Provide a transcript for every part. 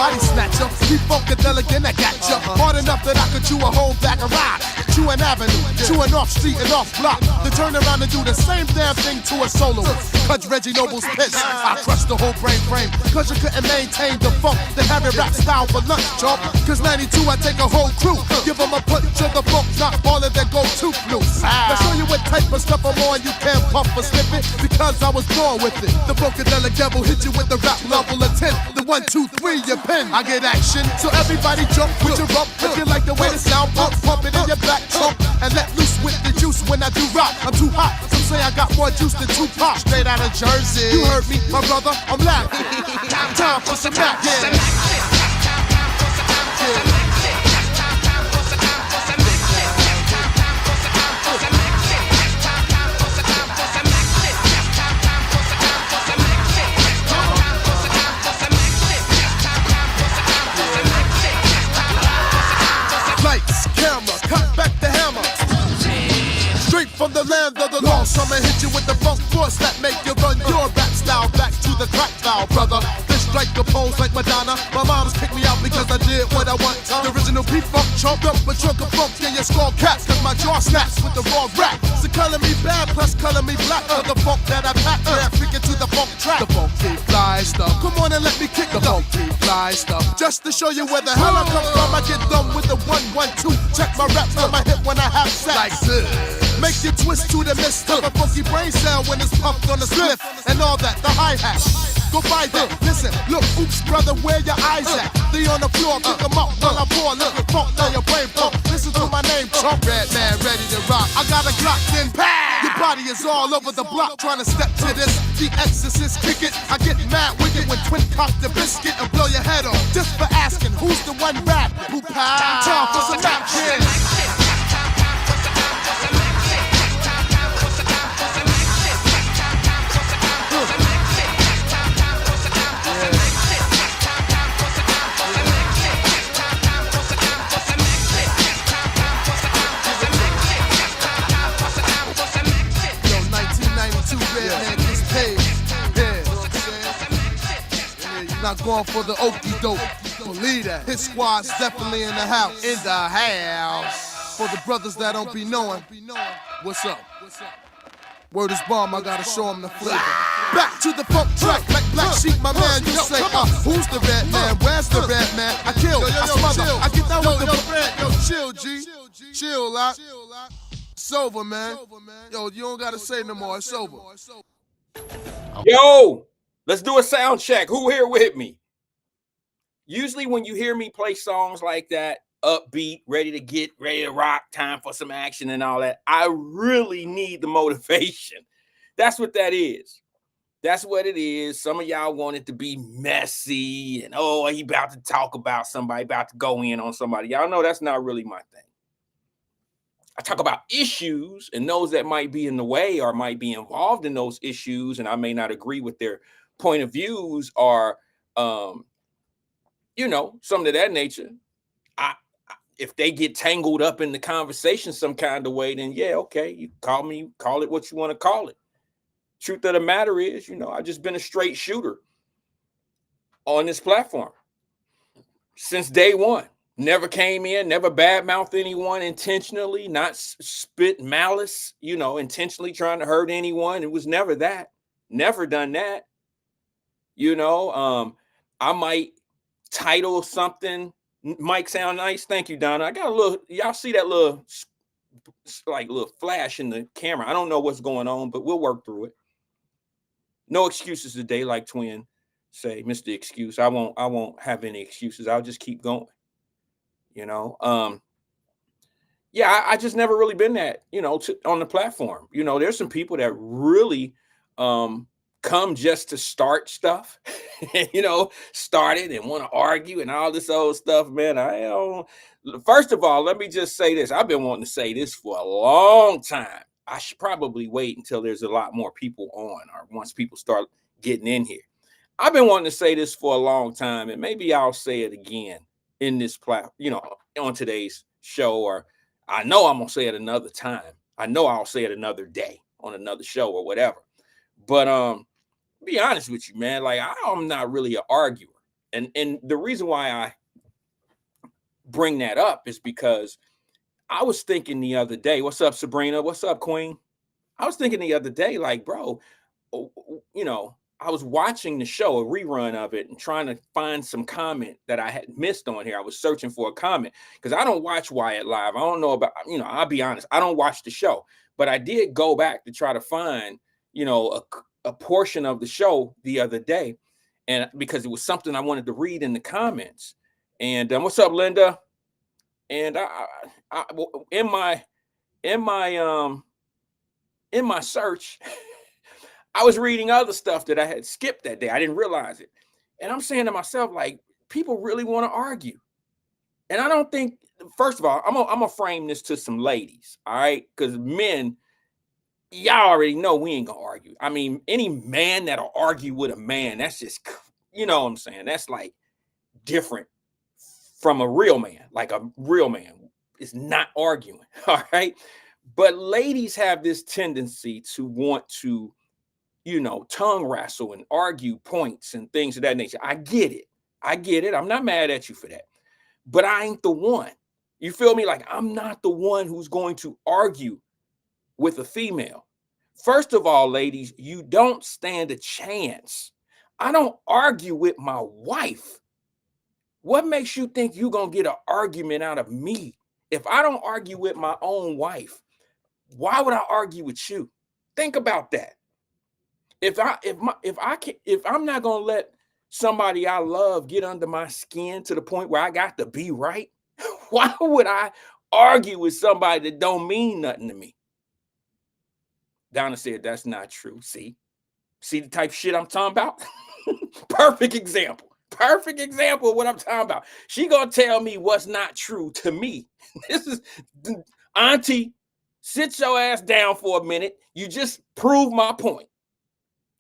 body snatcher. Be funkadelic and I got ya. Hard enough that I could chew a whole bag of rock. Chew an avenue, chew an off street and off block. To turn around and do the same damn thing to a soloist. Cause Reggie Noble's pissed. I crushed the whole brain frame. Cause you couldn't maintain the funk. The heavy rap style for lunch, chump. Cause 92 I take a whole crew. Give them a punch of the funk, not all of their go-to blues. Now show you what type of stuff I'm on. You can't puff or slip it. Because I was born with it. The funkadelic devil hit you with the rap level of 10. The 1, 2, 3, your pen. I get action. So everybody jump with your rump. If you like the way the sound pump, pump it in your back trunk. And let loose with the juice when I do rock. I'm too hot. Some say I got more juice than Tupac. Straight out of Jersey. You heard me, my brother. I'm laughing. Time for some rap. Yeah. Lights, camera, cut back the hammer. Straight from the land of the lost. I'ma hit you with the funk force that make you run your rap style back to the crack style, brother. This strike the pose like Madonna. My mom's kicked me out because I did what I want. The original P-Funk chomped up a chunk of funk in your skull caps. Cause my jaw snaps with the raw rap. So color me bad plus color me black. For the funk that I pack, yeah, freaking to the funk track. The funky fly stuff. Come on and let me kick the funky fly stuff. Just to show you where the hell I come from, I get done with the 1, 1, 2. Check my raps on my hip when I have sex. Like this. Make you twist to the mist of a funky brain cell when it's pumped on the spliff. And all that, the hi-hat. Go by that, listen, look, oops, brother, where your eyes at? They on the floor, pick them up while I pour. Look, funk down your brain pump. Listen to my name, Trump. Red man, ready to rock. I got a Glock, then pow! Your body is all over the block trying to step to this. The Exorcist, kick it. I get mad wicked when twin cock the biscuit and blow your head off. Just for asking, who's the one rap? Who pow? Time for some rap, kid. Not going for the okie doke. Believe that. His squad's definitely in the house. In the house. For the brothers that don't be knowing. What's up? Word is bomb, I gotta show them the flavor. Back to the funk track, like Black Sheep, my man. You say, who's the red man? Where's the red man? I kill, I smother, I get down with the red. Yo, chill, G. Chill, lot. It's over, man. Yo, you don't gotta say no more. It's over. Yo! Let's do a sound check. Who here with me? Usually when you hear me play songs like that, upbeat, ready to rock, time for some action and all that, I really need the motivation. That's what that is. That's what it is. Some of y'all want it to be messy and, oh, he about to talk about somebody, about to go in on somebody. Y'all know that's not really my thing. I talk about issues and those that might be in the way or might be involved in those issues, and I may not agree with their point of views or, some of that nature. If they get tangled up in the conversation some kind of way, then yeah, okay, you call it what you want to call it. Truth of the matter is, I've just been a straight shooter on this platform since day one. Never came in, never badmouthed anyone intentionally, not spit malice, intentionally trying to hurt anyone. It was never that. Never done that. I might title something, might sound nice. Thank you, Donna. I got a little, y'all see that little flash in the camera. I don't know what's going on, but we'll work through it. No excuses today, like Twin say, Mr. Excuse. I won't have any excuses. I'll just keep going. I just never really been that, on the platform. There's some people that really come just to start stuff, start it and want to argue and all this old stuff, man. First of all, let me just say this. I've been wanting to say this for a long time. I should probably wait until there's a lot more people on or once people start getting in here. I've been wanting to say this for a long time, and maybe I'll say it again in this on today's show, or I know I'm going to say it another time. I know I'll say it another day on another show or whatever. But be honest with you, man, like I'm not really an arguer. And the reason why I bring that up is because I was thinking the other day, what's up, Sabrina? What's up, Queen? I was thinking the other day, like, bro, I was watching the show, a rerun of it, and trying to find some comment that I had missed on here. I was searching for a comment because I don't watch Wyatt live. I don't know about, I'll be honest, I don't watch the show, but I did go back to try to find, a portion of the show the other day, and because it was something I wanted to read in the comments. And what's up, Linda? And I in my search, I was reading other stuff that I had skipped that day. I didn't realize it. And I'm saying to myself, like, people really want to argue. And I don't think, first of all, I'm gonna frame this to some ladies, all right? Because men, y'all already know we ain't gonna argue. I mean, any man that'll argue with a man, that's just, you know what I'm saying? That's like different from a real man. Like a real man is not arguing, all right? But ladies have this tendency to want to, tongue wrestle and argue points and things of that nature. I get it. I'm not mad at you for that. But I ain't the one. You feel me? Like, I'm not the one who's going to argue with a female. First of all, ladies, you don't stand a chance. I don't argue with my wife. What makes you think you're going to get an argument out of me? If I don't argue with my own wife, why would I argue with you? Think about that. If I'm not going to let somebody I love get under my skin to the point where I got to be right, why would I argue with somebody that don't mean nothing to me? Donna said, that's not true. See the type of shit I'm talking about? Perfect example of what I'm talking about. She gonna tell me what's not true to me. This is, auntie, sit your ass down for a minute. You just prove my point.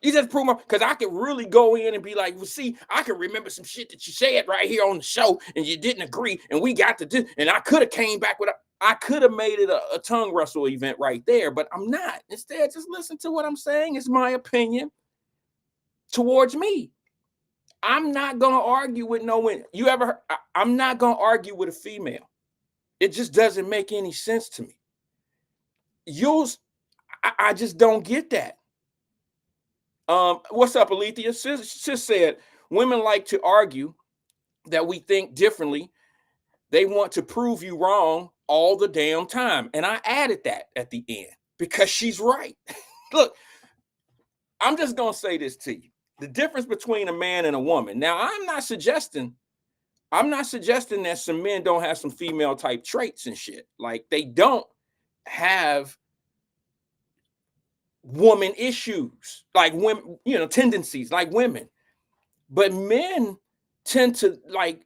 Because I could really go in and be like, well, see, I can remember some shit that you said right here on the show and you didn't agree and we got to do, and I could have came back with, I could have made it a tongue wrestle event right there, but I'm not. Instead, just listen to what I'm saying. It's my opinion towards me. I'm not going to argue with no one. I'm not going to argue with a female. It just doesn't make any sense to me. I just don't get that. What's up, Alethea? Sis said, women like to argue that we think differently. They want to prove you wrong all the damn time. And I added that at the end because she's right. Look, I'm just going to say this to you. The difference between a man and a woman. Now, I'm not suggesting that some men don't have some female type traits and shit. Like, they don't have woman issues, like women, tendencies like women. But men tend to, like,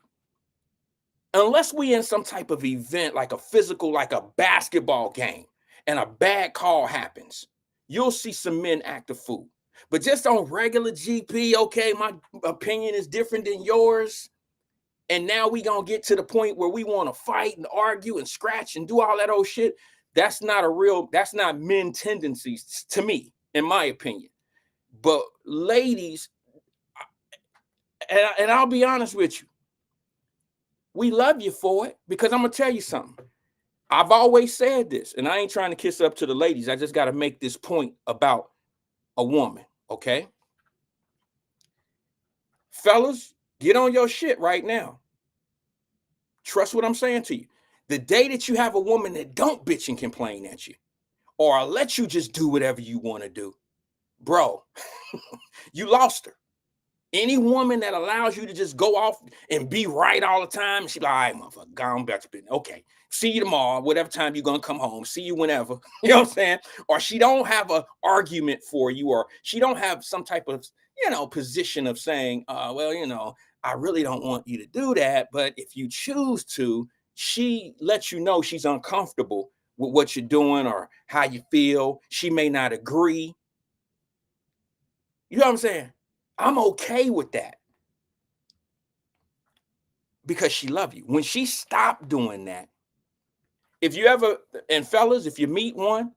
unless we in some type of event, like a physical, like a basketball game, and a bad call happens, you'll see some men act a fool. But just on regular GP, okay, my opinion is different than yours. And now we gonna get to the point where we want to fight and argue and scratch and do all that old shit. That's not men tendencies to me, in my opinion. But ladies, and I'll be honest with you, we love you for it, because I'm gonna tell you something. I've always said this, and I ain't trying to kiss up to the ladies. I just got to make this point about a woman, okay? Fellas, get on your shit right now. Trust what I'm saying to you. The day that you have a woman that don't bitch and complain at you, or let you just do whatever you want to do, bro, you lost her. Any woman that allows you to just go off and be right all the time, she like, all right, motherfucker, gone back to business. Okay, see you tomorrow, whatever time you're going to come home. See you whenever. You know what I'm saying? Or she don't have an argument for you, or she don't have some type of, position of saying, well, I really don't want you to do that. But if you choose to, she lets you know she's uncomfortable with what you're doing or how you feel. She may not agree. You know what I'm saying? I'm okay with that because she loves you. When she stopped doing that, if you ever, and fellas, if you meet one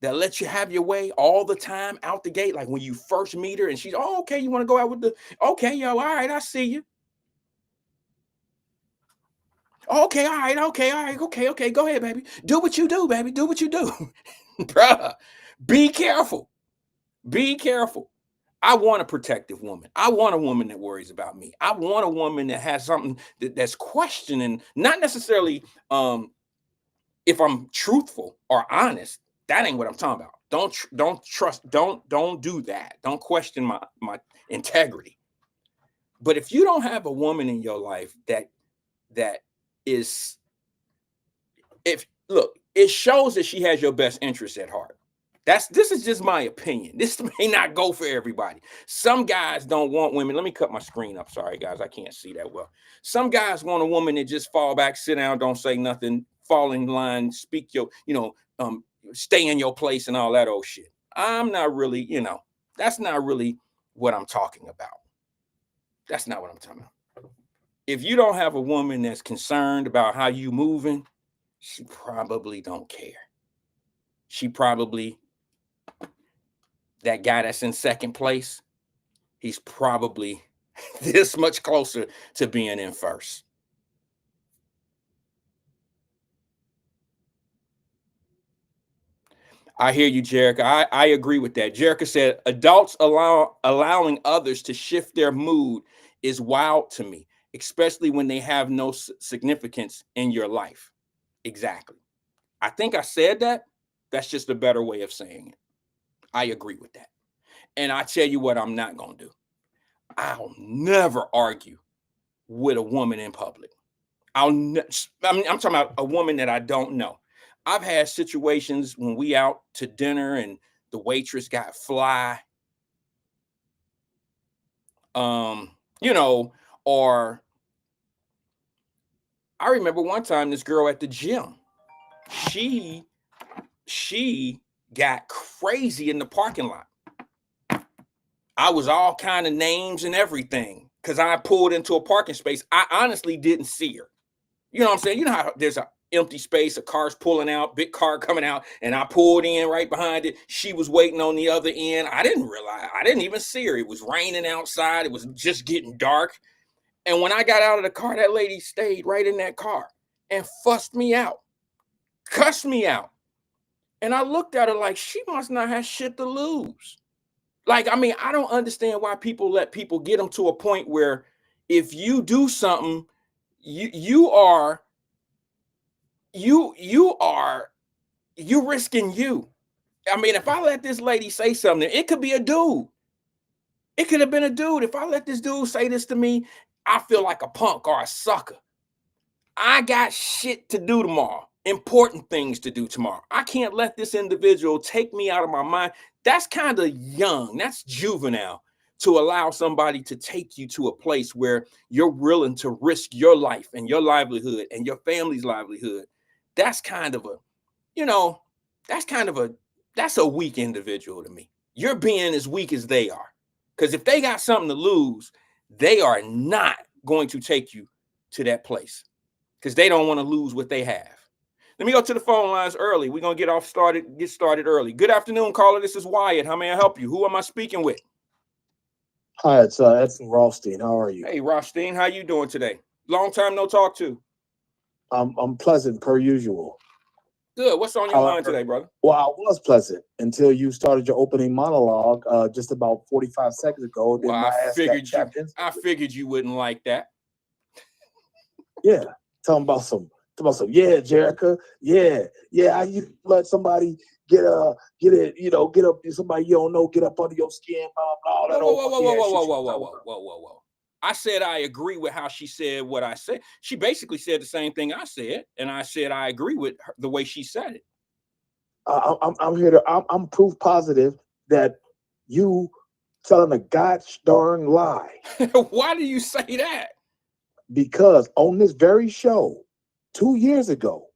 that lets you have your way all the time out the gate, like when you first meet her and she's, oh, okay, you want to go out with okay, yo, all right, I see you. Okay, all right, okay. Go ahead, baby. Do what you do, baby. Do what you do. Bruh, be careful. Be careful. I want a protective woman. I want a woman that worries about me. I want a woman that has something that's questioning, not necessarily if I'm truthful or honest. That ain't what I'm talking about. Don't trust, don't do that. Don't question my integrity. But if you don't have a woman in your life that is, if look, it shows that she has your best interest at heart. This is just my opinion. This may not go for everybody. Some guys don't want women. Let me cut my screen up. Sorry, guys, I can't see that well. Some guys want a woman that just fall back, sit down, don't say nothing, fall in line, speak your, stay in your place and all that old shit. I'm not really, that's not really what I'm talking about. That's not what I'm talking about. If you don't have a woman that's concerned about how you moving, she probably don't care. She probably, that guy that's in second place, he's probably this much closer to being in first. I hear you, Jerica. I agree with that. Jerica said, adults allowing others to shift their mood is wild to me, especially when they have no significance in your life. Exactly. I think I said that. That's just a better way of saying it. I agree with that. And I tell you what I'm not going to do. I'll never argue with a woman in public. I'm talking about a woman that I don't know. I've had situations when we out to dinner and the waitress got fly, or I remember one time this girl at the gym, she got crazy in the parking lot. I was all kind of names and everything because I pulled into a parking space. I honestly didn't see her. You know what I'm saying? You know how there's an empty space, a car's pulling out, big car coming out, and I pulled in right behind it. She was waiting on the other end. I didn't realize, I didn't even see her. It was raining outside. It was just getting dark. And when I got out of the car, that lady stayed right in that car and fussed me out, cussed me out. And I looked at her like she must not have shit to lose. Like, I mean, I don't understand why people let people get them to a point where if you do something, you're risking you. I mean, if I let this lady say something, it could be a dude. It could have been a dude. If I let this dude say this to me, I feel like a punk or a sucker. I got shit to do tomorrow, important things to do tomorrow. I can't let this individual take me out of my mind. That's kind of young. That's juvenile to allow somebody to take you to a place where you're willing to risk your life and your livelihood and your family's livelihood. That's kind of that's a weak individual to me. You're being as weak as they are. Because if they got something to lose, they are not going to take you to that place because they don't want to lose what they have. Let me go to the phone lines early. We're going to get started early. Good afternoon, caller. This is Wyatt. How may I help you? Who am I speaking with? Hi, it's Edson Rothstein. How are you? Hey, Rothstein. How you doing today? Long time no talk to. I'm pleasant per usual. Good. What's on your mind today, brother? Well, I was pleasant until you started your opening monologue just about 45 seconds ago. Well, I figured you wouldn't like that. Yeah, talking about some, yeah, Jerica, yeah. I used to let somebody get up, somebody you don't know, get up under your skin, blah blah. Whoa. I said I agree with how she said what I said. She basically said the same thing I said, and I said I agree with her, the way she said it. I'm proof positive that you telling a gosh darn lie. Why do you say that? Because on this very show 2 years ago,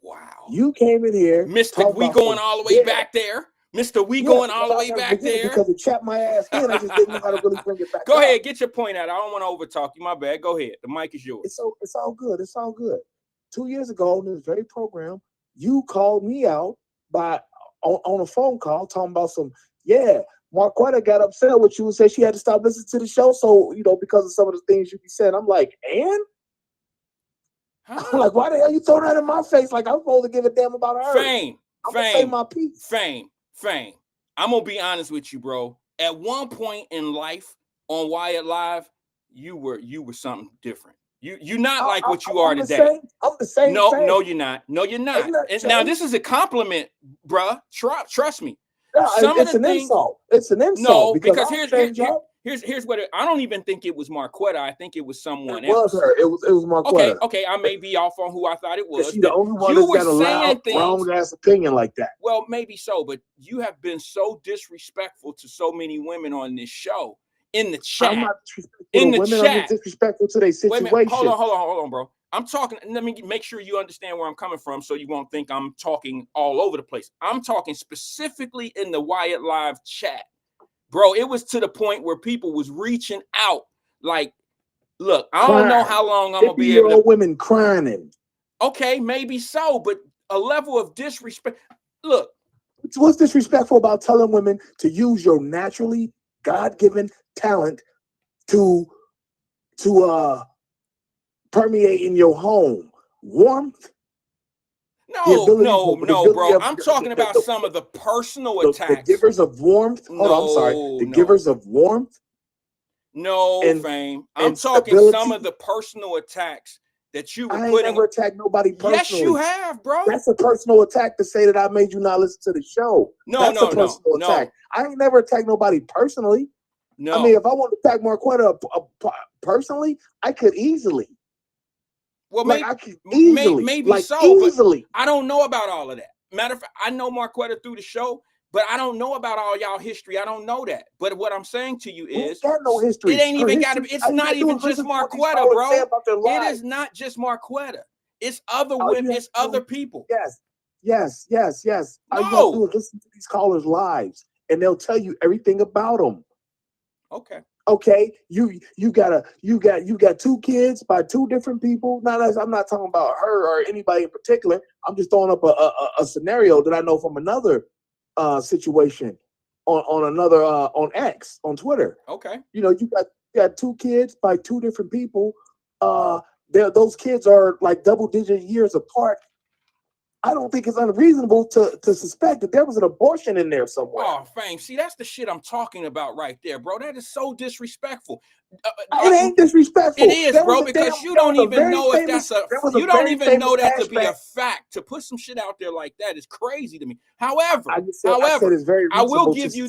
wow, you came in here, Mr. We going all the way back there. Mr. We going all the way back there because it trapped my ass in. I just didn't know how to really bring it back. Go ahead, get your point out. I don't want to overtalk you. My bad. Go ahead. The mic is yours. It's all good. It's all good. 2 years ago on this very program, you called me out on a phone call talking about some, Marquetta got upset with you and said she had to stop listening to the show. So, because of some of the things you be saying, I'm like, and Huh? I'm like, why the hell you throwing that in my face? Like I'm supposed to give a damn about her. Fame. I'm gonna say my piece. Fame. I'm gonna be honest with you, bro. At one point in life on Wyatt Live, you were something different. You're not like what you are today. I'm the same. No, you're not. No, you're not. And now this is a compliment, bruh. Trust me. No, Some it's of the an things, insult. It's an insult. No, because here's what I don't even think it was Marquetta. I think it was someone else. It was her. It was Marquetta. Okay. I may be off on who I thought it was. She's the only one that's got a loud, wrong ass opinion like that. Well, maybe so, but you have been so disrespectful to so many women on this show. In the chat. I'm not disrespectful in the women. I'm disrespectful to their situation. Wait a minute. Hold on, bro. I'm talking. Let me make sure you understand where I'm coming from, so you won't think I'm talking all over the place. I'm talking specifically in the Wyatt Live chat, bro. It was to the point where people was reaching out, like, "Look, I don't know how long I'm gonna be able to." Women crying. Okay, maybe so, but a level of disrespect. Look, what's disrespectful about telling women to use your naturally God-given talent to permeate in your home? Warmth? No, bro. I'm talking about some of the personal attacks. The givers of warmth. Givers of warmth. No, Fame. I'm talking some of the personal attacks that you were putting. I ain't never attacked nobody personally. Yes, you have, bro. That's a personal attack to say that I made you not listen to the show. That's a personal attack. I ain't never attacked nobody personally. No. I mean, if I want to attack Marquetta personally, I could easily. Well, maybe but I don't know about all of that. Matter of fact, I know Marquetta through the show, but I don't know about all y'all history. I don't know that. But what I'm saying to you is, got no history. It ain't even got to be. It's not even just Marquetta, bro. It is not just Marquetta. It's other women. It's other people. Yes. No. All you have to do is listen to these callers' lives, and they'll tell you everything about them. Okay, you got 2 kids by 2 different people. Now, I'm not talking about her or anybody in particular. I'm just throwing up a scenario that I know from another situation on X, on Twitter. Okay, you got 2 kids by 2 different people. Those kids are like double-digit years apart. I don't think it's unreasonable to suspect that there was an abortion in there somewhere. Oh, Fame. See, that's the shit I'm talking about right there, bro. That is so disrespectful. It ain't disrespectful. It is, bro, because you don't even know if that's you don't even know that to be a fact. To put some shit out there like that is crazy to me. However, I will give you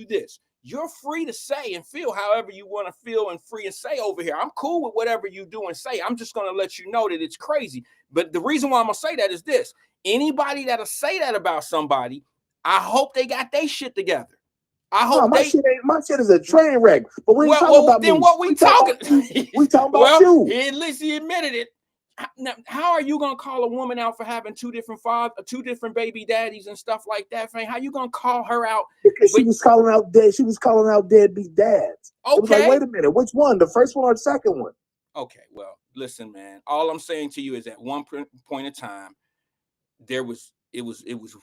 this. You're free to say and feel however you want to feel and free and say over here. I'm cool with whatever you do and say. I'm just going to let you know that it's crazy. But the reason why I'm going to say that is this. Anybody that'll say that about somebody, I hope they got their shit together. I hope my shit is a train wreck. But we ain't talking about then me. What we talking? We talking about you. At least he admitted it. Now, how are you gonna call a woman out for having 2 different baby daddies and stuff like that? How you gonna call her out? Because she was calling out deadbeat dads. Okay. It was like, wait a minute, which one? The first one or the second one? Okay, well, listen, man. All I'm saying to you is at one point in time, it was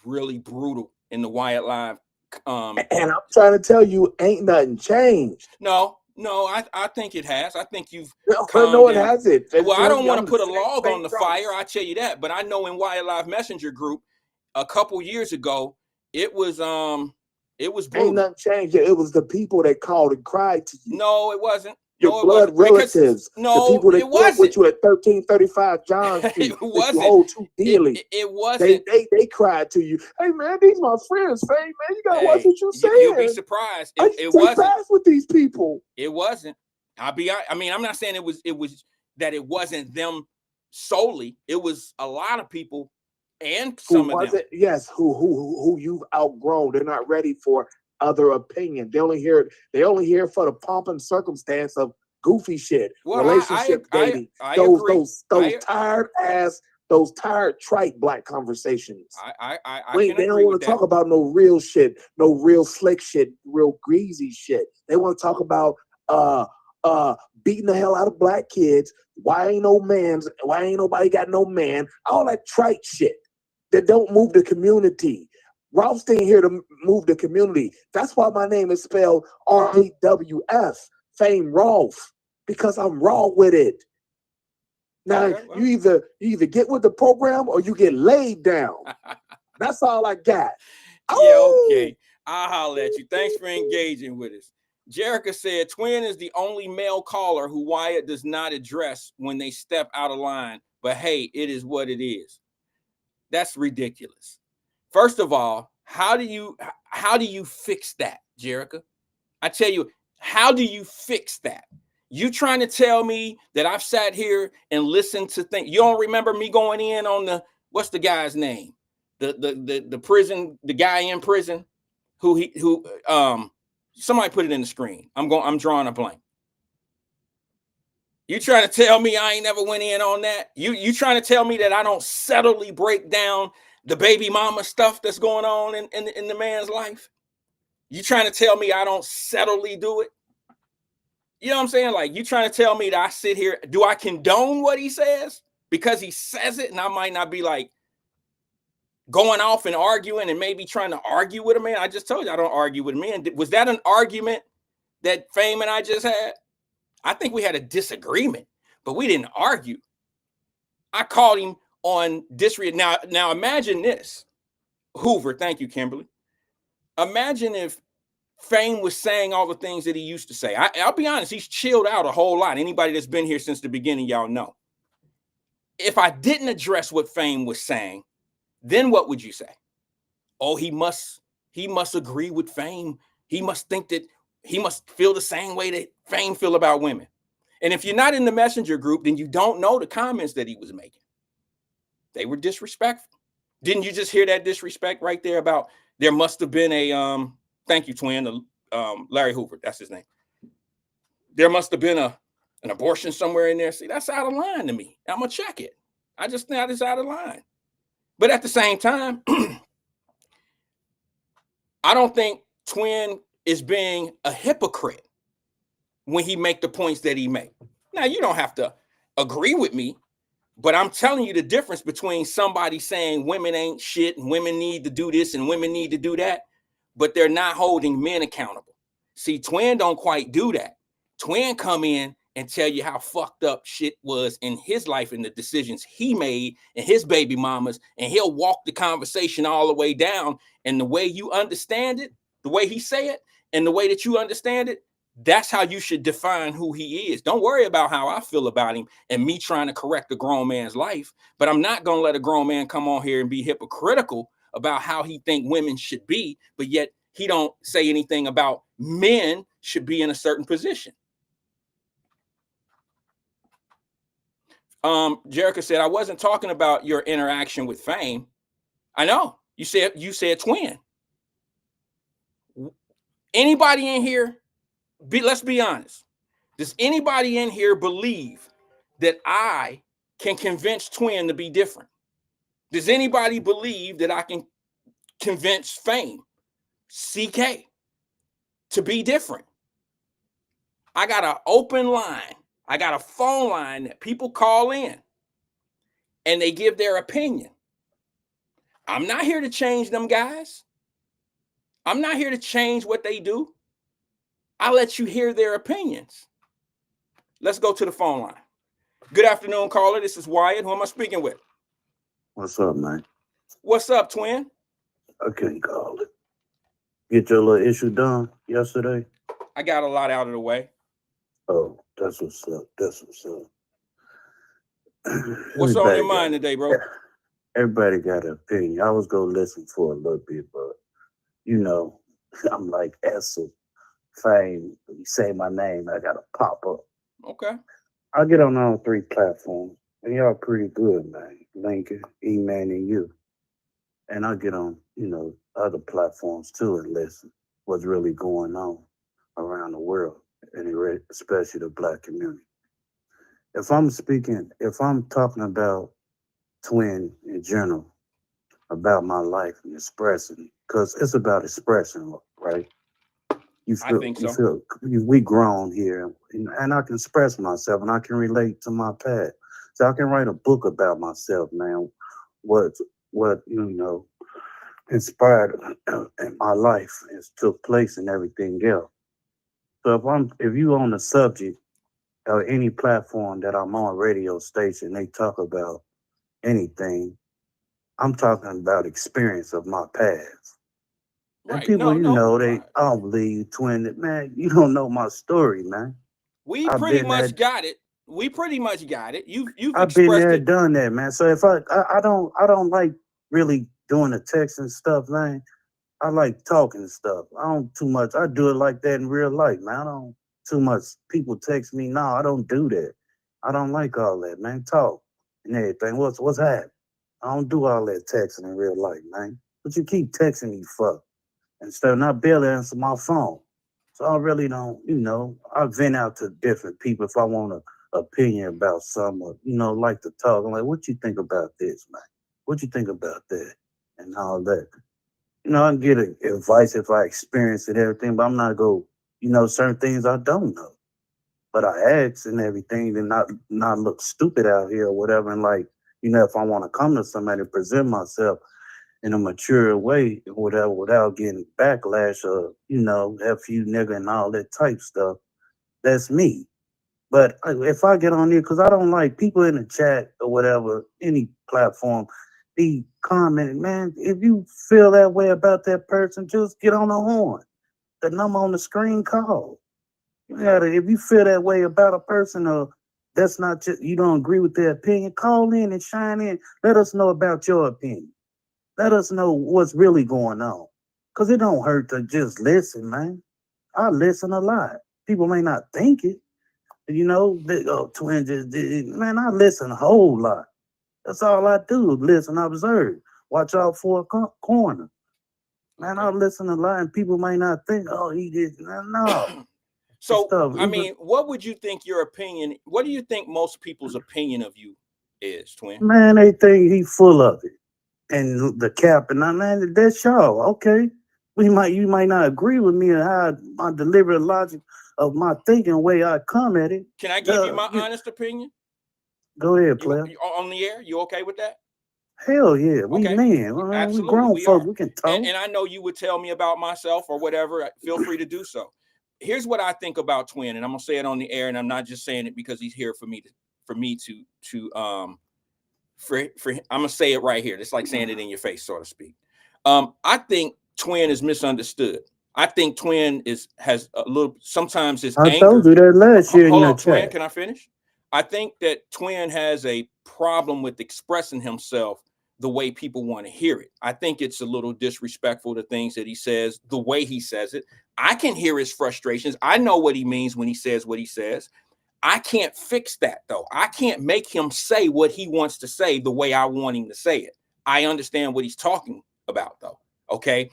really brutal in the Wyatt Live. And I'm trying to tell you, ain't nothing changed. No, I think it has. I think you've No, it hasn't. Well, I don't want to put a log on the fire. I tell you that, but I know in Wyatt Live Messenger group a couple years ago, it was brutal. Ain't nothing changed. It was the people that called and cried to you. No, it wasn't. Your blood relatives. No, the people that it wasn't. With you at 1335 John Street. It wasn't. You hold too dearly. It wasn't. They cried to you. Hey man, these my friends. Hey man, you gotta watch what you saying. You'll be surprised. It wasn't. Fast with these people. It wasn't. I'm not saying it was that it wasn't them solely. It was a lot of people and some of them. Yes, who you've outgrown. They're not ready for other opinion. They only hear for the pomp and circumstance of goofy shit, relationship dating. Those tired trite black conversations. They don't want to talk about no real shit, no real slick shit, real greasy shit. They want to talk about beating the hell out of black kids. Why ain't nobody got no man? All that trite shit that don't move the community. Ralph's ain't here to move the community. That's why my name is spelled R-A-W-F, Fame Rolf, because I'm raw with it. Now Okay, well. you either get with the program or you get laid down. That's all I got. Yeah, Oh! okay. I'll holler at you. Thanks for engaging with us. Jerica said, Twin is the only male caller who Wyatt does not address when they step out of line. But hey, it is what it is. That's ridiculous. First of all, how do you fix that, Jerica? I tell you, how do you fix that? You trying to tell me that I've sat here and listened to things? You don't remember me going in on what's the guy's name? The prison, the guy in prison who somebody put it in the screen. I'm drawing a blank. You trying to tell me I ain't never went in on that? You trying to tell me that I don't subtly break down the baby mama stuff that's going on in the man's life? You trying to tell me I don't subtly do it? You know what I'm saying? Like, you trying to tell me that I sit here, do I condone what he says? Because he says it, and I might not be like going off and arguing and maybe trying to argue with a man. I just told you I don't argue with men. Was that an argument that Fame and I just had? I think we had a disagreement, but we didn't argue. I called him on disrespect. Now imagine this. Hoover, thank you, Kimberly. Imagine if Fame was saying all the things that he used to say. I'll be honest, he's chilled out a whole lot. Anybody that's been here since the beginning, y'all know. If I didn't address what Fame was saying, then what would you say? Oh, he must agree with Fame. He must think that he must feel the same way that Fame feel about women. And if you're not in the messenger group, then you don't know the comments that he was making. They were disrespectful. Didn't you just hear that disrespect right there about there must have been a thank you, Twin, Larry Hoover, that's his name. There must have been an abortion somewhere in there. See, that's out of line to me. I'm gonna check it. I just think it's out of line. But at the same time, I don't think Twin is being a hypocrite when he make the points that he make. Now, you don't have to agree with me, but I'm telling you the difference between somebody saying women ain't shit and women need to do this and women need to do that, but they're not holding men accountable. See, Twin don't quite do that. Twin come in and tell you how fucked up shit was in his life and the decisions he made and his baby mamas, and he'll walk the conversation all the way down. And the way you understand it, the way he say it, and the way that you understand it, that's how you should define who he is. Don't worry about how I feel about him and me trying to correct a grown man's life. But I'm not going to let a grown man come on here and be hypocritical about how he think women should be, but yet he don't say anything about men should be in a certain position. Jerica said, I wasn't talking about your interaction with Fame. I know. You said Twin. Anybody in here, let's be honest. Does anybody in here believe that I can convince Twin to be different? Does anybody believe that I can convince Fame, CK, to be different? I got an open line. I got a phone line that people call in and they give their opinion. I'm not here to change them guys. I'm not here to change what they do. I'll let you hear their opinions. Let's go to the phone line. Good afternoon, caller. This is Wyatt. Who am I speaking with? What's up, man? What's up, Twin? I couldn't call it. Get your little issue done yesterday? I got a lot out of the way. Oh, that's what's up. That's what's up. What's on your mind today, bro? Everybody got an opinion. I was going to listen for a little bit, but, you know, I'm like Essel, Fame. You say my name, I got to pop up. Okay. I get on all 3 platforms, and y'all pretty good, man. Lincoln, E-Man, and you. And I get on, you know, other platforms too and listen what's really going on around the world, and especially the Black community. If I'm talking about Twin in general, about my life and expressing, because it's about expression, right? I think so. We grown here, and I can express myself, and I can relate to my past. So I can write a book about myself, man. What you know inspired in my life and took place and everything else. So if you on the subject or any platform that I'm on, radio station, they talk about anything. I'm talking about experience of my past. And Right. people, No, you no. know, they, Right. I don't believe you, twin. That man, you don't know my story, man. We I've pretty been there. much got it. We pretty much got it. You've I've been expressed there, it. done that, man. So if I don't like really doing the text and stuff, man. I like talking and stuff. I don't too much. I do it like that in real life, man. I don't too much. People text me. No, I don't do that. I don't like all that, man. Talk and everything. What's happening? I don't do all that texting in real life, man. But you keep texting me for instead of not barely answer my phone. So I really don't, I vent out to different people if I want an opinion about something or, like to talk. I'm like, what you think about this, man? What you think about that? And all that. I can get advice if I experience it, everything, but I'm not go, certain things I don't know. But I ask and everything, and not look stupid out here or whatever. And like, if I want to come to somebody and present myself in a mature way or whatever, without getting backlash or, F you nigga and all that type stuff, that's me. But if I get on there, because I don't like people in the chat or whatever, any platform, be commenting, man, if you feel that way about that person, just get on the horn. The number on the screen, call. You gotta, if you feel that way about a person or that's not just, you don't agree with their opinion, call in and shine in. Let us know about your opinion. Let us know what's really going on. Because it don't hurt to just listen, man. I listen a lot. People may not think it. Twin just did. Man, I listen a whole lot. That's all I do. Listen, observe. Watch out for a corner. Man, I Okay. listen a lot, and people may not think, oh, he did. No, it's So, stuff. I Even mean, what would you think your opinion? What do you think most people's opinion of you is, twin? man, they think he full of it, and the cap, and I man, that's y'all. Okay, you might not agree with me on how my deliberate logic of my thinking way I come at it. Can I give you my honest opinion? Go ahead, player. You on the air? You okay with that? Hell yeah, we Okay. men, man, we Absolutely, grown we folk, are. we can talk. And I know you would tell me about myself or wwhatever. Feel free to do so. Here's what I think about Twin, and I'm gonna say it on the air, and I'm not just saying it because he's here for me to I'm gonna say it right here. It's like saying it in your face, so to speak. I think Twin is misunderstood. I think Twin has a little sometimes his I told anger. you that last year in Hold your on, Twin. chat. Can I finish? I think that Twin has a problem with expressing himself the way people want to hear it. I think it's a little disrespectful to things that he says, the way he says it. I can hear his frustrations. I know what he means when he says what he says. I can't fix that though. I can't make him say what he wants to say the way I want him to say it. I understand what he's talking about though. Okay.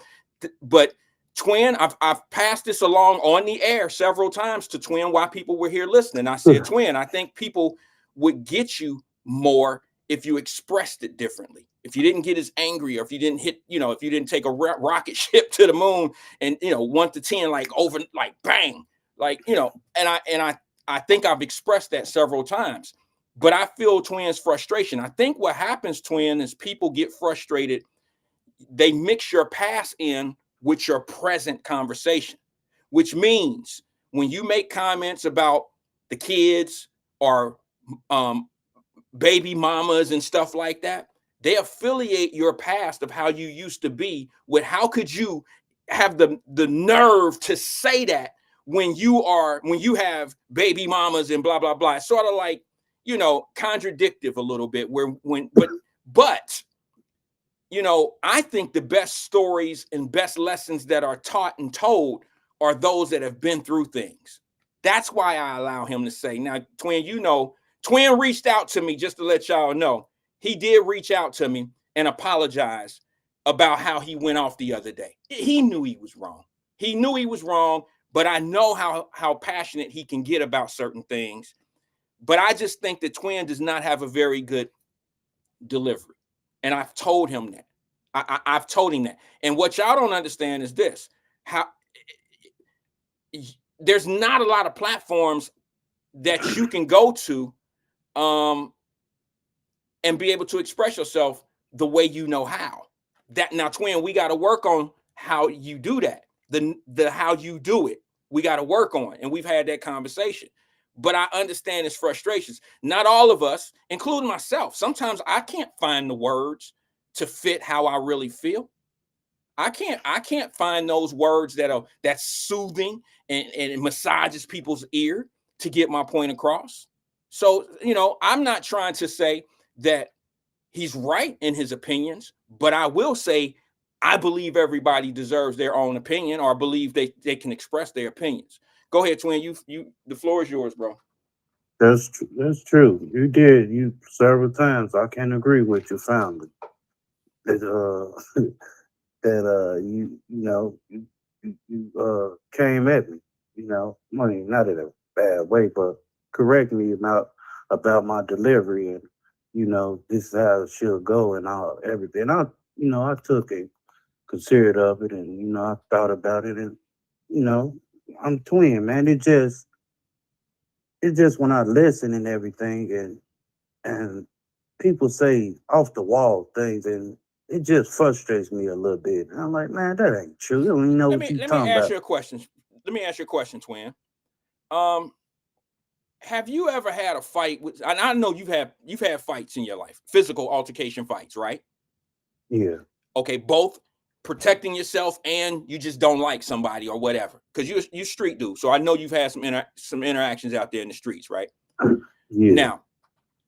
But Twin, I've passed this along on the air several times to Twin while people were here listening. I said, Twin, I think people would get you more if you expressed it differently. If you didn't get as angry, or if you didn't if you didn't take a rocket ship to the moon and 1 to 10 like over like bang, like I think I've expressed that several times. But I feel Twin's frustration. I think what happens, Twin, is people get frustrated. They mix your past in with your present conversation, which means when you make comments about the kids or baby mamas and stuff like that, they affiliate your past of how you used to be with how could you have the nerve to say that when you have baby mamas and blah blah blah. It's sort of like contradictive a little bit where when but I think the best stories and best lessons that are taught and told are those that have been through things. That's why I allow him to say. Now, Twin, Twin reached out to me just to let y'all know. He did reach out to me and apologize about how he went off the other day. He knew he was wrong. He knew he was wrong, but I know how passionate he can get about certain things. But I just think that Twin does not have a very good delivery. And I've told him that. I've told him that. And what y'all don't understand is this: how there's not a lot of platforms that you can go to and be able to express yourself the way you know how. That now, Twin, we got to work on how you do that. The how you do it, we got to work on, and we've had that conversation. but I understand his frustrations. Not all of us, including myself. Sometimes I can't find the words to fit how I really feel. I can't find those words that's soothing and massages people's ear to get my point across. So, I'm not trying to say that he's right in his opinions, but I will say I believe everybody deserves their own opinion, or believe they can express their opinions. Go ahead, Twin. You the floor is yours, bro. That's true. You did you several times. I can agree with your family that that you came at me. I mean, not in a bad way, but correct me about my delivery, and this is how it should go and all everything. I took it, considered of it, and I thought about it, and you know I'm twin, man. It just when I listen and everything, and people say off the wall things, and it just frustrates me a little bit. And I'm like, man, that ain't true. You don't even know Let what me you let me talking ask about. you a question. Let me ask you a question, Twin. Um, have you ever had a fight with? And I know you've had fights in your life, physical altercation fights, right? Yeah. Okay, both protecting yourself and you just don't like somebody or whatever, because you street dude. So I know you've had some interactions out there in the streets, right? Yeah. Now,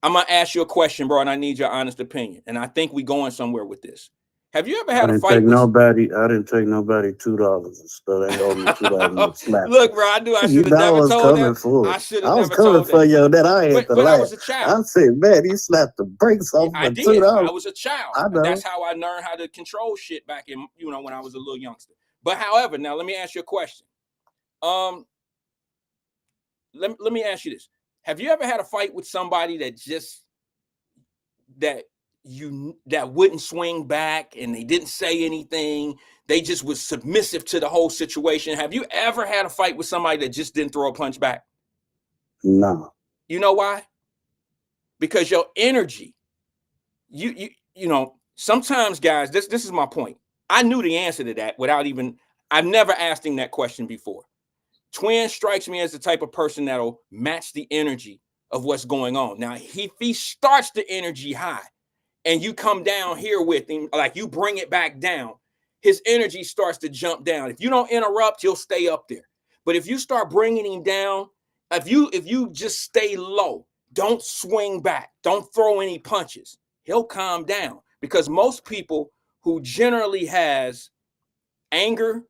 I'm gonna ask you a question, bro, and I need your honest opinion. And I think we going somewhere with this. Have you ever I had a didn't fight take with? nobody. I didn't take nobody $2 and stuff. They owe me $2 and slapped Look, them. bro, I knew I You should have know I never was told coming that. for I it. should have I was never coming told for that. you. That I had to But I laugh. was a child. I said, man, he slapped the brakes off I for $2. did. I was a child. I That's know. how I learned how to control shit back in, when I was a little youngster. But however, now let me ask you a question. Let me ask you this. Have you ever had a fight with somebody that wouldn't swing back and they didn't say anything? They just was submissive to the whole situation. Have you ever had a fight with somebody that just didn't throw a punch back? No. You know why? Because your energy, sometimes, guys, this is my point. I knew the answer to that I've never asked him that question before. Twin strikes me as the type of person that'll match the energy of what's going on. Now, if he starts the energy high and you come down here with him, like you bring it back down, his energy starts to jump down. If you don't interrupt, he'll stay up there. But if you start bringing him down, if you just stay low, don't swing back, don't throw any punches, he'll calm down. Because most people who generally has anger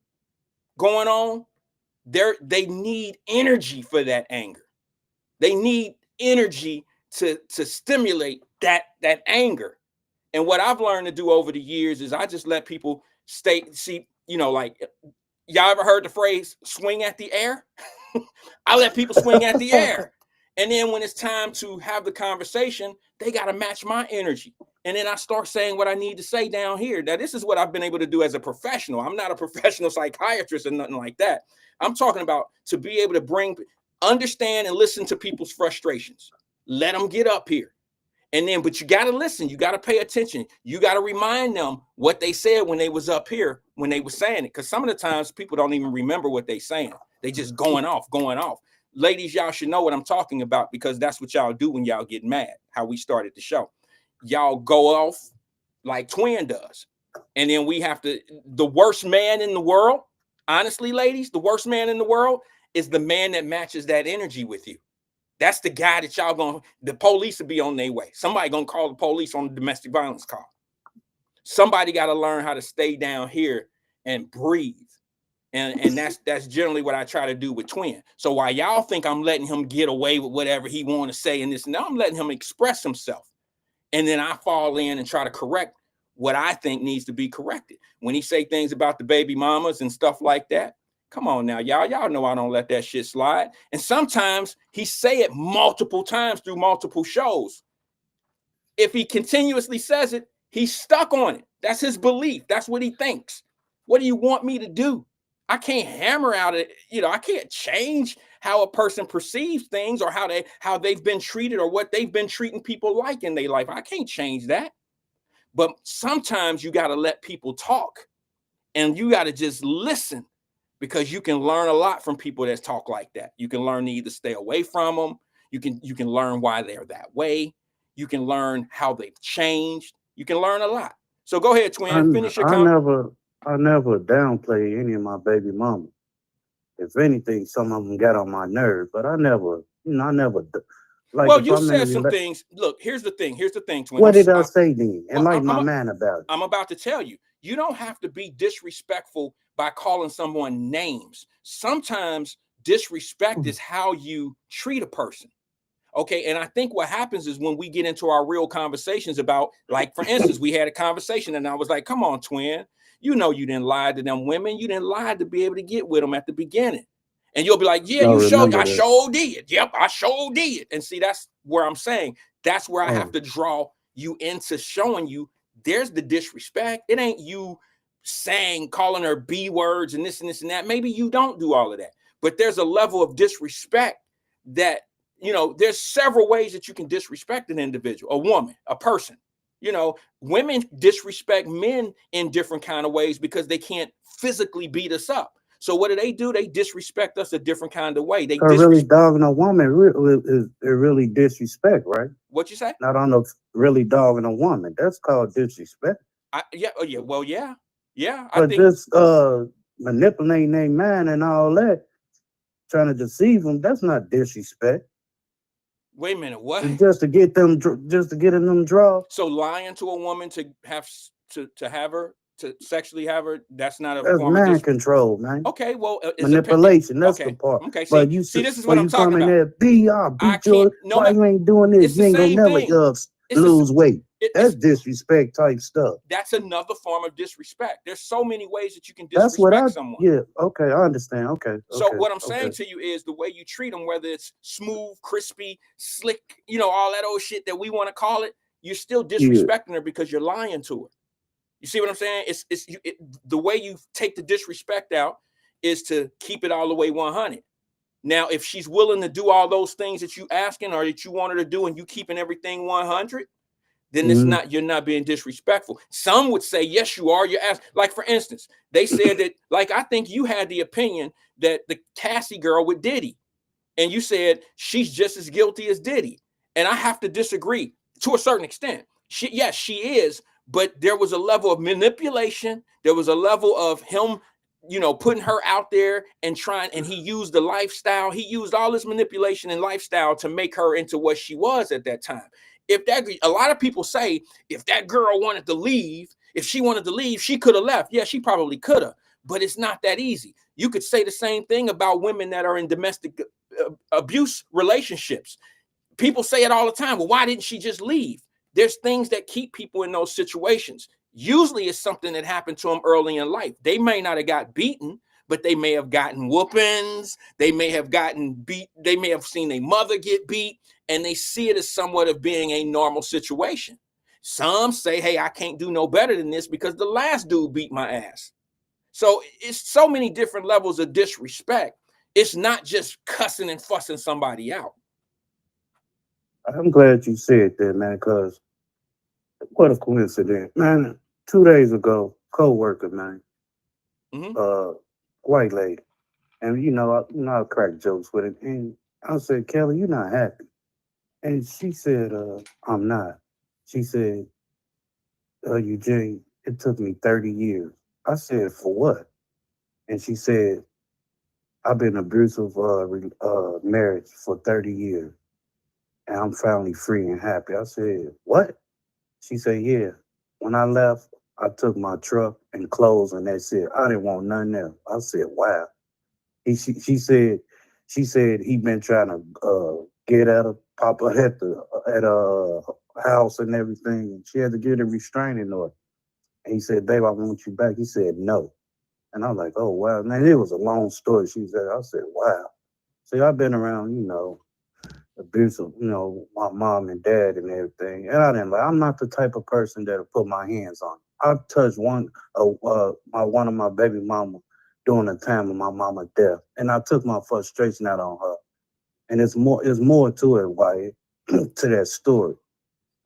going on, they need energy for that anger. They need energy to stimulate that anger. And what I've learned to do over the years is I just let people like, y'all ever heard the phrase swing at the air? I let people swing at the air. And then when it's time to have the conversation, they got to match my energy. And then I start saying what I need to say down here. Now, this is what I've been able to do as a professional. I'm not a professional psychiatrist or nothing like that. I'm talking about to be able to understand and listen to people's frustrations. Let them get up here. And then, but you got to listen. You got to pay attention. You got to remind them what they said when they was up here, when they were saying it. Because some of the times people don't even remember what they saying. They just going off. Ladies, y'all should know what I'm talking about, because that's what y'all do when y'all get mad, how we started the show. Y'all go off like Twin does. And then the worst man in the world, honestly, ladies, the worst man in the world is the man that matches that energy with you. That's the guy that the police will be on their way. Somebody gonna call the police on the domestic violence call. Somebody got to learn how to stay down here and breathe. And that's generally what I try to do with Twin. So while y'all think I'm letting him get away with whatever he want to say in this, now I'm letting him express himself. And then I fall in and try to correct what I think needs to be corrected. When he say things about the baby mamas and stuff like that, come on now, y'all know I don't let that shit slide. And sometimes he say it multiple times through multiple shows. If he continuously says it, he's stuck on it. That's his belief. That's what he thinks. What do you want me to do? I can't hammer out it. I can't change how a person perceives things or how they've been treated or what they've been treating people like in their life. I can't change that. But sometimes you got to let people talk and you got to just listen, because you can learn a lot from people that talk like that. You can learn to either stay away from them. You can learn why they're that way. You can learn how they've changed. You can learn a lot. So go ahead, twin. Finish your comment. I never downplay any of my baby mama. If anything, some of them got on my nerve, but I never, like. Well, if you I'm in said a some rela- things. Look, here's the thing, twin. What did I say then? well, Enlighten my man about it. I'm about to tell you. You don't have to be disrespectful by calling someone names. Sometimes disrespect is how you treat a person. Okay. And I think what happens is when we get into our real conversations about, like, for instance, we had a conversation and I was like, come on, twin, you know, you didn't lie to them women. You didn't lie to be able to get with them at the beginning. And you'll be like, yeah, No, you showed, I remember that. sure did. Yep, I sure did. And see, that's where I'm saying, that's where I have to draw you into showing you there's the disrespect. It ain't you saying, calling her B words and this and this and that. Maybe you don't do all of that, but there's a level of disrespect that, you know, there's several ways that you can disrespect an individual, a woman, a person. You know, women disrespect men in different kind of ways because they can't physically beat us up. So what do? They disrespect us a different kind of way. They really dogging a woman is really disrespect, right? What you say? Not on the really dogging a woman. That's called disrespect. Yeah. Oh, yeah. Well, yeah. Yeah. But just manipulating their man and all that, trying to deceive them, that's not disrespect. Wait a minute. What? Just to get them draw. So lying to a woman to have have her, to sexually have her, that's not a That's form man of control, man. Okay, well, manipulation. That's okay. the part. Okay, but see, this is what I'm talking about. There, why you ain't doing this? You ain't gonna never lose weight. That's disrespect type stuff. That's another form of disrespect. There's so many ways that you can disrespect someone. Yeah, okay, I understand. Okay. So what I'm saying to you is the way you treat them, whether it's smooth, crispy, slick, you know, all that old shit that we want to call it, you're still disrespecting her because you're lying to her. You see what I'm saying? The way you take the disrespect out is to keep it all the way 100. Now, if she's willing to do all those things that you asking or that you want her to do and you keeping everything 100, then it's not, you're not being disrespectful. Some would say, yes, you are. You're asking. Like, for instance, they said that, like, I think you had the opinion that the Cassie girl with Diddy, and you said she's just as guilty as Diddy. And I have to disagree to a certain extent. Yes, she is. But there was a level of manipulation. There was a level of him, you know, putting her out there and and he used the lifestyle. He used all this manipulation and lifestyle to make her into what she was at that time. A lot of people say, if that girl wanted to leave, if she wanted to leave, she could have left. Yeah, she probably could have, but it's not that easy. You could say the same thing about women that are in domestic abuse relationships. People say it all the time. Well, why didn't she just leave? There's things that keep people in those situations. Usually it's something that happened to them early in life. They may not have got beaten, but they may have gotten whoopings. They may have gotten beat. They may have seen their mother get beat, and they see it as somewhat of being a normal situation. Some say, hey, I can't do no better than this because the last dude beat my ass. So it's so many different levels of disrespect. It's not just cussing and fussing somebody out. I'm glad you said that, man, because what a coincidence. Man, 2 days ago, co-worker, man, white lady. And, you know, I crack jokes with it. And I said, Kelly, you're not happy. And she said, I'm not. She said, Eugene, it took me 30 years. I said, for what? And she said, I've been abusive marriage for 30 years. And I'm finally free and happy. I said, what? She said, yeah. When I left, I took my truck and clothes and that's it. I didn't want nothing else. I said, wow. She said he been trying to get at her, Papa at a house and everything. She had to get a restraining order. And he said, babe, I want you back. He said, no. And I'm like, oh, wow. Man, it was a long story. She said, I said, wow. See, I've been around, you know, abusive, you know, my mom and dad and everything. And I'm not the type of person that'll put my hands on. I've touched one of my baby mama during the time of my mama's death. And I took my frustration out on her. And it's more to it, Wyatt, to that story.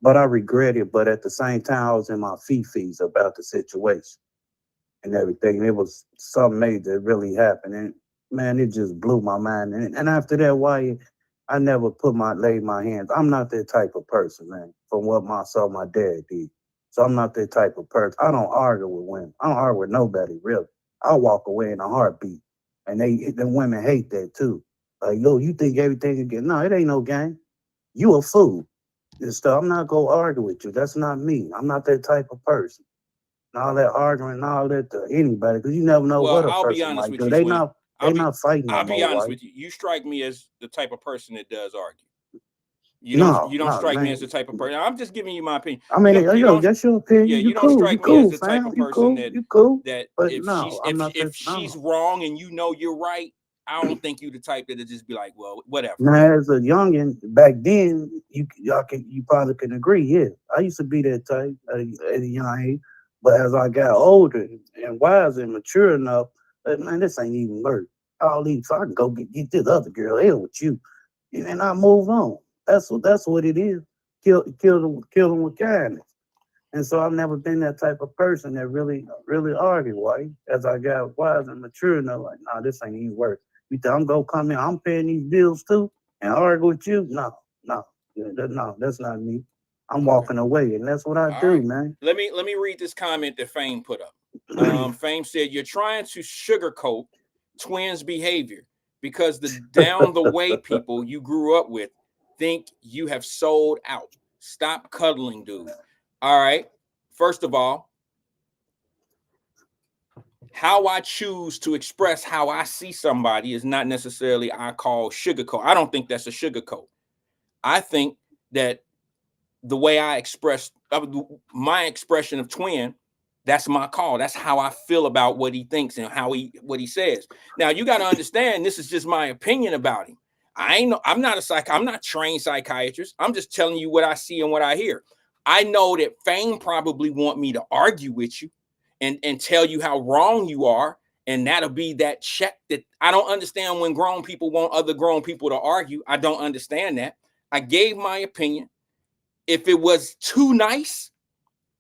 But I regret it. But at the same time, I was in my feces about the situation. and everything. It was something major that really happened, and man, it just blew my mind. And after that, Wyatt, I never laid my hands. I'm not that type of person, man. From what my dad did, so I'm not that type of person. I don't argue with women. I don't argue with nobody really. I'll walk away in a heartbeat, and the women hate that too. Like, yo, you think everything again? No, it ain't no game. You a fool and stuff. I'm not gonna argue with you. That's not me. I'm not that type of person. And all that arguing and all that to anybody, because you never know Well, what a I'll be person honest might with do. you, They Twin. not they not fighting no I'll be more, honest right? with you. You strike me as the type of person that does argue. No, You don't no, strike me as the man. type of person. I'm just giving you my opinion. I mean, You yo, don't that's your yeah, opinion. You you don't cool. You strike me as cool, the type fam. of You person cool. You cool. that But no, I'm not that. if she's No. wrong and you know you're right, I don't think you the type that'll just be like, well, whatever. Now, as a youngin, back then, you probably can agree. Yeah, I used to be that type at a young age, but as I got older and wise and mature enough, man, this ain't even worth all these. So I can go get this other girl. Hell with you, and I move on. That's what it is. Kill them with kindness. And so I've never been that type of person that really argue, right? As I got wise and mature enough, like, nah, this ain't even worth. You think I'm gonna come in, I'm paying these bills too, and argue with you? No, no, no, that's not me. I'm Okay. walking away, and that's what I All do, right. man. Let me read this comment that Fame put up. Fame said, "You're trying to sugarcoat Twins' behavior because the down the way people you grew up with think you have sold out. Stop cuddling, dude." All right. First of all, how I choose to express how I see somebody is not necessarily I call sugarcoat. I don't think that's a sugarcoat. I think that the way I express my expression of Twin, that's my call. That's how I feel about what he thinks and what he says. Now you got to understand, this is just my opinion about him. I'm not trained psychiatrist. I'm just telling you what I see and what I hear. I know that Fame probably want me to argue with you and tell you how wrong you are. And that'll be that check that I don't understand when grown people want other grown people to argue. I don't understand that. I gave my opinion. If it was too nice,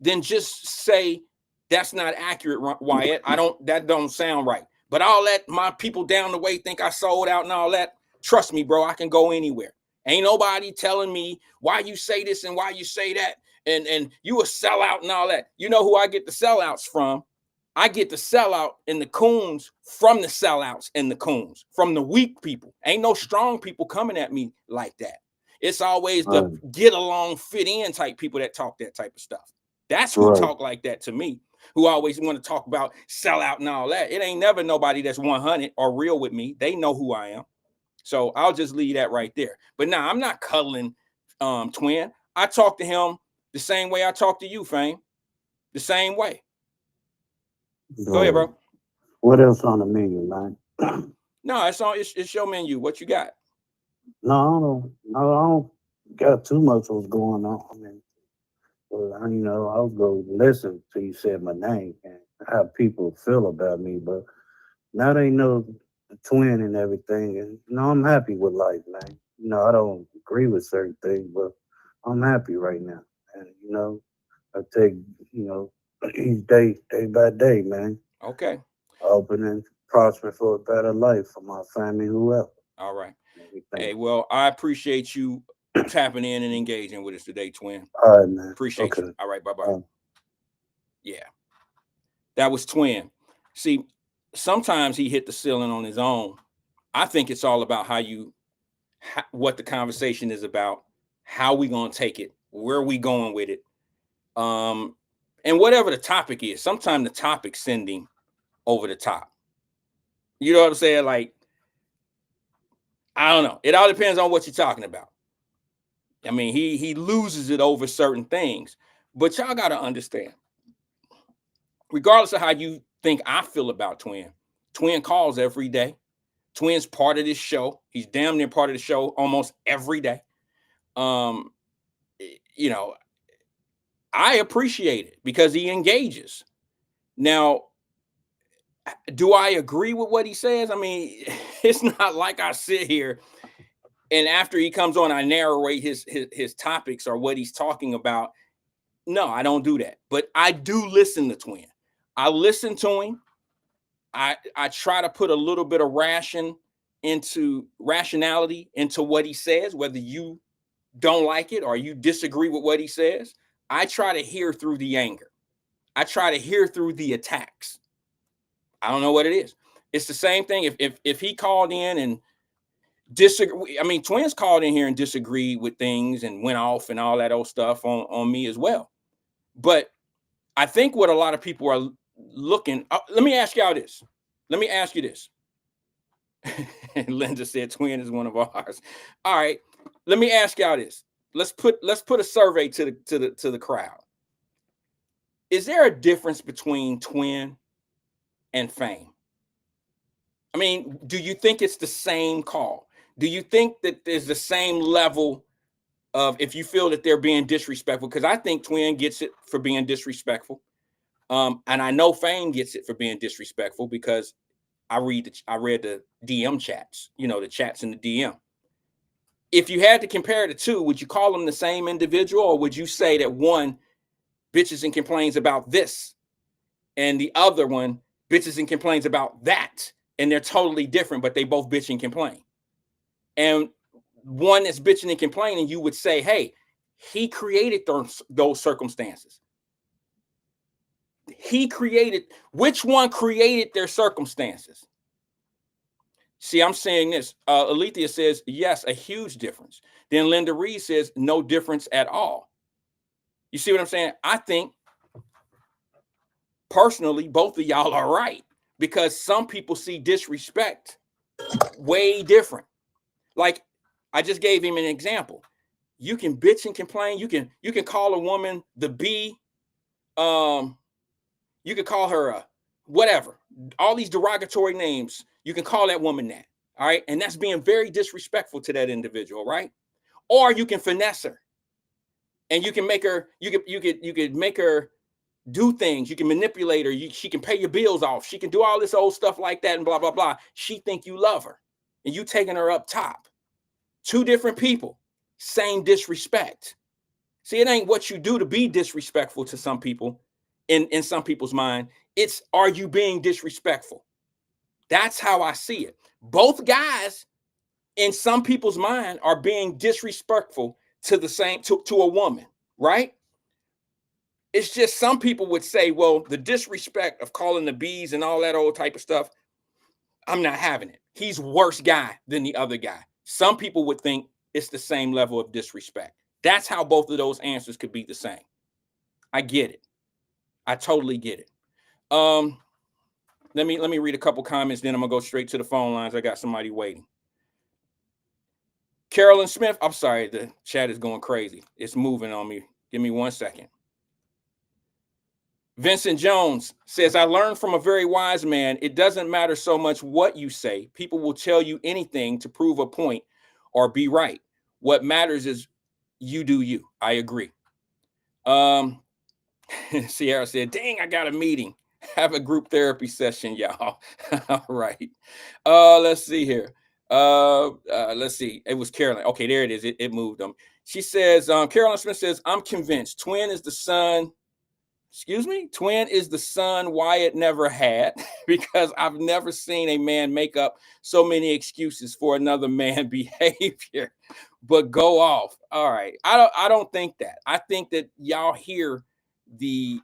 then just say that's not accurate, Wyatt. That don't sound right. But I'll let my people down the way think I sold out and all that. Trust me, bro, I can go anywhere. Ain't nobody telling me why you say this and why you say that. And you a sellout and all that. You know who I get the sellouts from? I get the sellout and the coons from the sellouts and the coons, from the weak people. Ain't no strong people coming at me like that. It's always the Right, get along, fit in type people that talk that type of stuff. That's who right, talk like that to me, who always want to talk about sellout and all that. It ain't never nobody that's 100 or real with me. They know who I am. So I'll just leave that right there. But now I'm not cuddling Twin. I talk to him the same way I talk to you, Fame. The same way. Go ahead, right. bro. What else on the menu, man? No, it's your menu. What you got? No, I don't got too much what's going on. I mean, well, I was going to listen till you said my name and how people feel about me, but now they know the twin and everything, and I'm happy with life, man. I don't agree with certain things, but I'm happy right now, and I take each day by day, man, Okay. hoping and prosper for a better life for my family, whoever, All right. and everything. Hey, well, I appreciate you tapping in and engaging with us today, Twin. All right, man. Appreciate Okay. you. All right, bye-bye. Um, Yeah. That was Twin. See, sometimes he hit the ceiling on his own. I think it's all about what the conversation is about, how we gonna take it, where we going with it, and whatever the topic is. Sometimes the topic sending over the top. You know what I'm saying? Like, I don't know. It all depends on what you're talking about. I mean, he loses it over certain things, but y'all gotta understand. Regardless of how you think I feel about Twin calls every day. Twin's part of this show. He's damn near part of the show almost every day. Um, you know, I appreciate it because he engages. Now, do I agree with what he says? I mean, it's not like I sit here and after he comes on, I narrate his topics or what he's talking about. No, I don't do that. But I do listen to Twin. I listen to him. I try to put a little bit of rationality into what he says, whether you don't like it or you disagree with what he says. I try to hear through the anger. I try to hear through the attacks. I don't know what it is. It's the same thing. If he called in and disagree, I mean, Twins called in here and disagreed with things and went off and all that old stuff on me as well. But I think what a lot of people are looking. Let me ask y'all this. Let me ask you this. Linda said Twin is one of ours. All right. Let me ask y'all this. Let's put a survey to the crowd. Is there a difference between Twin and Fame? I mean, do you think it's the same call? Do you think that there's the same level of, if you feel that they're being disrespectful? Because I think Twin gets it for being disrespectful. And I know Fame gets it for being disrespectful because I read the DM chats, the chats in the DM. If you had to compare the two, would you call them the same individual, or would you say that one bitches and complains about this and the other one bitches and complains about that, and they're totally different, but they both bitch and complain? And one that's bitching and complaining, you would say, hey, he created those circumstances. Which one created their circumstances? See, I'm saying this. Alethea says, yes, a huge difference. Then Linda Reed says, no difference at all. You see what I'm saying? I think, personally, both of y'all are right, because some people see disrespect way different. Like, I just gave him an example. You can bitch and complain. You can call a woman the B. You could call her a whatever. All these derogatory names. You can call that woman that. All right. And that's being very disrespectful to that individual, right? Or you can finesse her. And you can make her, you could make her do things. You can manipulate her. She can pay your bills off. She can do all this old stuff like that and blah, blah, blah. She think you love her. And you taking her up top. Two different people. Same disrespect. See, it ain't what you do to be disrespectful to some people in some people's mind. It's, are you being disrespectful? That's how I see it. Both guys in some people's mind are being disrespectful to to a woman, right? It's just some people would say, well, the disrespect of calling the B's and all that old type of stuff, I'm not having it. He's worse guy than the other guy. Some people would think it's the same level of disrespect. That's how both of those answers could be the same. I get it. I totally get it. Let me read a couple comments, then I'm gonna go straight to the phone lines. I got somebody waiting. Carolyn Smith, I'm sorry, the chat is going crazy. It's moving on me. Give me 1 second. Vincent Jones says, I learned from a very wise man, it doesn't matter so much what you say. People will tell you anything to prove a point or be right. What matters is you do you. I agree. Sierra said, dang, I got a meeting. Have a group therapy session, y'all. All right. Let's see here. Let's see. It was Carolyn. Okay, there it is. It moved them. She says, Carolyn Smith says, I'm convinced Twin is the son. Twin is the son Wyatt never had, because I've never seen a man make up so many excuses for another man's behavior. But go off. All right. I don't think that. I think that y'all hear the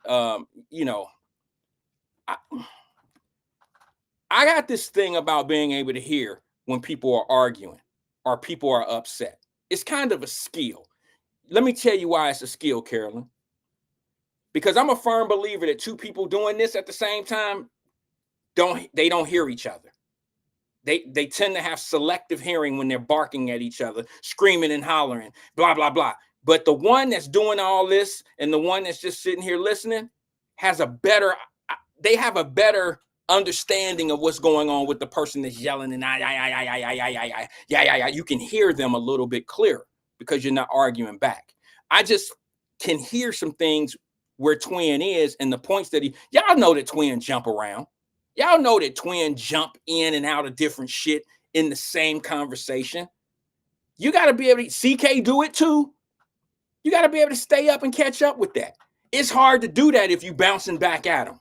I got this thing about being able to hear when people are arguing or people are upset. It's kind of a skill. Let me tell you why it's a skill, Carolyn. Because I'm a firm believer that two people doing this at the same time don't hear each other. They tend to have selective hearing when they're barking at each other, screaming and hollering, blah, blah, blah. But the one that's doing all this and the one that's just sitting here listening have a better understanding of what's going on with the person that's yelling and you can hear them a little bit clearer because you're not arguing back. I just can hear some things where Twin is and the points that y'all know that Twin jump around. Y'all know that Twin jump in and out of different shit in the same conversation. You got to be able to, CK do it too. You got to be able to stay up and catch up with that. It's hard to do that if you bouncing back at them.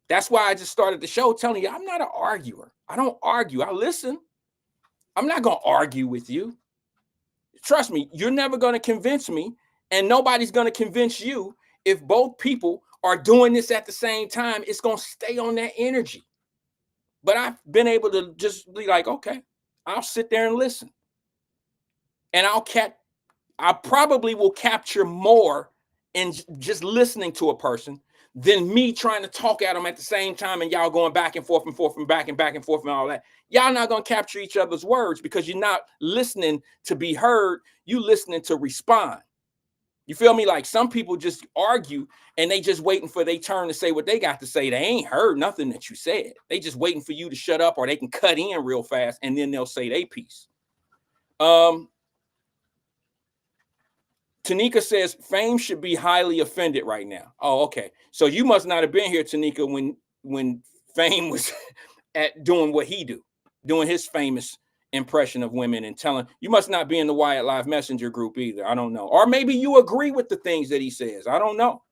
That's why I just started the show telling you I'm not an arguer. I don't argue. I listen. I'm not going to argue with you. Trust me, you're never going to convince me, and nobody's going to convince you. If both people are doing this at the same time, it's going to stay on that energy. But I've been able to just be like, okay, I'll sit there and listen. And I probably will capture more in just listening to a person than me trying to talk at them at the same time and y'all going back and forth and forth and back and forth and all that. Y'all not going to capture each other's words because you're not listening to be heard. You listening to respond. You feel me? Like some people just argue and they just waiting for their turn to say what they got to say. They ain't heard nothing that you said. They just waiting for you to shut up, or they can cut in real fast and then they'll say their piece. Tanika says Fame should be highly offended right now. Oh, okay. So you must not have been here, Tanika, when Fame was at doing what he do, doing his famous impression of women and telling. You must not be in the Wyatt Live Messenger group either. I don't know. Or maybe you agree with the things that he says. I don't know.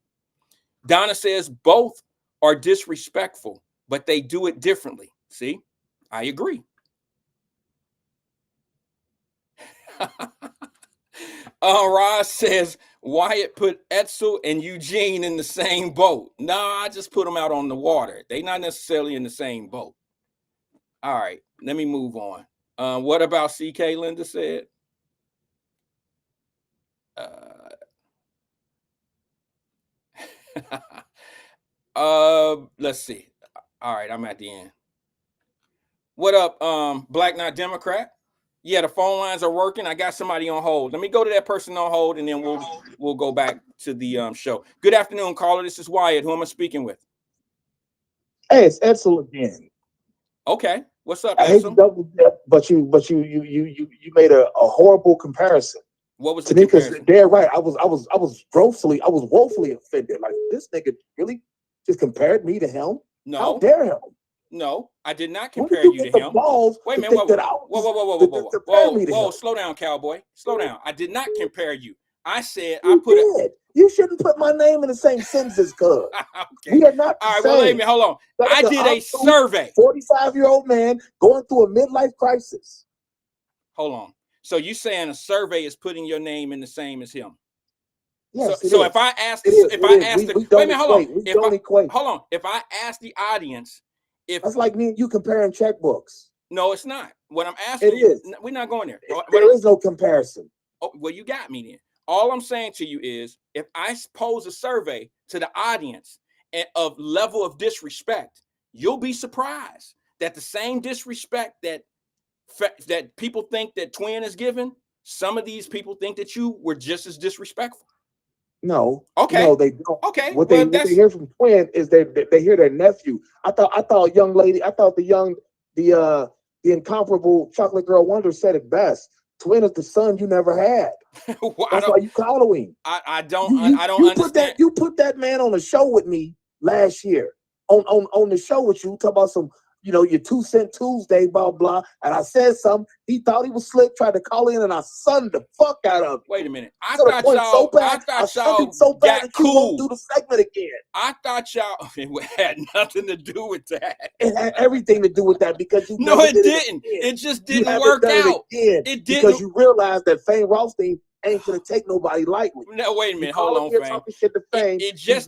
Donna says both are disrespectful, but they do it differently. See, I agree. Ross says Wyatt put Etzel and Eugene in the same boat. No, I just put them out on the water. They not necessarily in the same boat. All right, let me move on. What about CK? Linda said. Let's see. All right, I'm at the end. What up, Black Not Democrat? Yeah, the phone lines are working. I got somebody on hold. Let me go to that person on hold, and then we'll go back to the show. Good afternoon, caller. This is Wyatt. Who am I speaking with? Hey, it's Etzel again. Okay, what's up, I hate to Etzel? double dip, but you made a horrible comparison. What was the Tanika's comparison? dead right. I was woefully offended. Like, this nigga really just compared me to him. No. How dare him? No, I did not compare you to him. Wait a minute. Whoa, slow down, cowboy. Slow down. I did not compare you. I said You shouldn't put my name in the same sentence as cuz. Okay. We are not the all right, same. well, wait a minute. Hold on. I did a survey. 45-year-old man going through a midlife crisis. Hold on. So you saying a survey is putting your name in the same as him? Yes. So if I ask, wait a minute, hold on. Hold on. If I ask the audience, that's like me and you comparing checkbooks. No, it's not. What I'm asking is. We're not going there. There is no comparison. Oh, well, you got me then. All I'm saying to you is, if I pose a survey to the audience of level of disrespect, you'll be surprised that the same disrespect that people think that Twin is given, some of these people think that you were just as disrespectful. No. Okay. No, they don't. Okay. What they hear from Twin is they hear their nephew. I thought young lady. I thought the incomparable Chocolate Girl Wonder said it best. Twin is the son you never had. Well, that's why you follow him. I don't understand. You put that man on a show with me last year on the show with you. Talk about some, your 2 Cent Tuesday, blah, blah. And I said something. He thought he was slick, tried to call in, and I sunned the fuck out of him. Wait a minute. I thought y'all got cool. You won't do the segment again. I thought y'all it had nothing to do with that. It had everything to do with that because you no, it didn't. It just didn't work out. It didn't, because you realized that Fame Rothstein ain't gonna take nobody lightly. No, wait a minute. Hold on, Fame. It just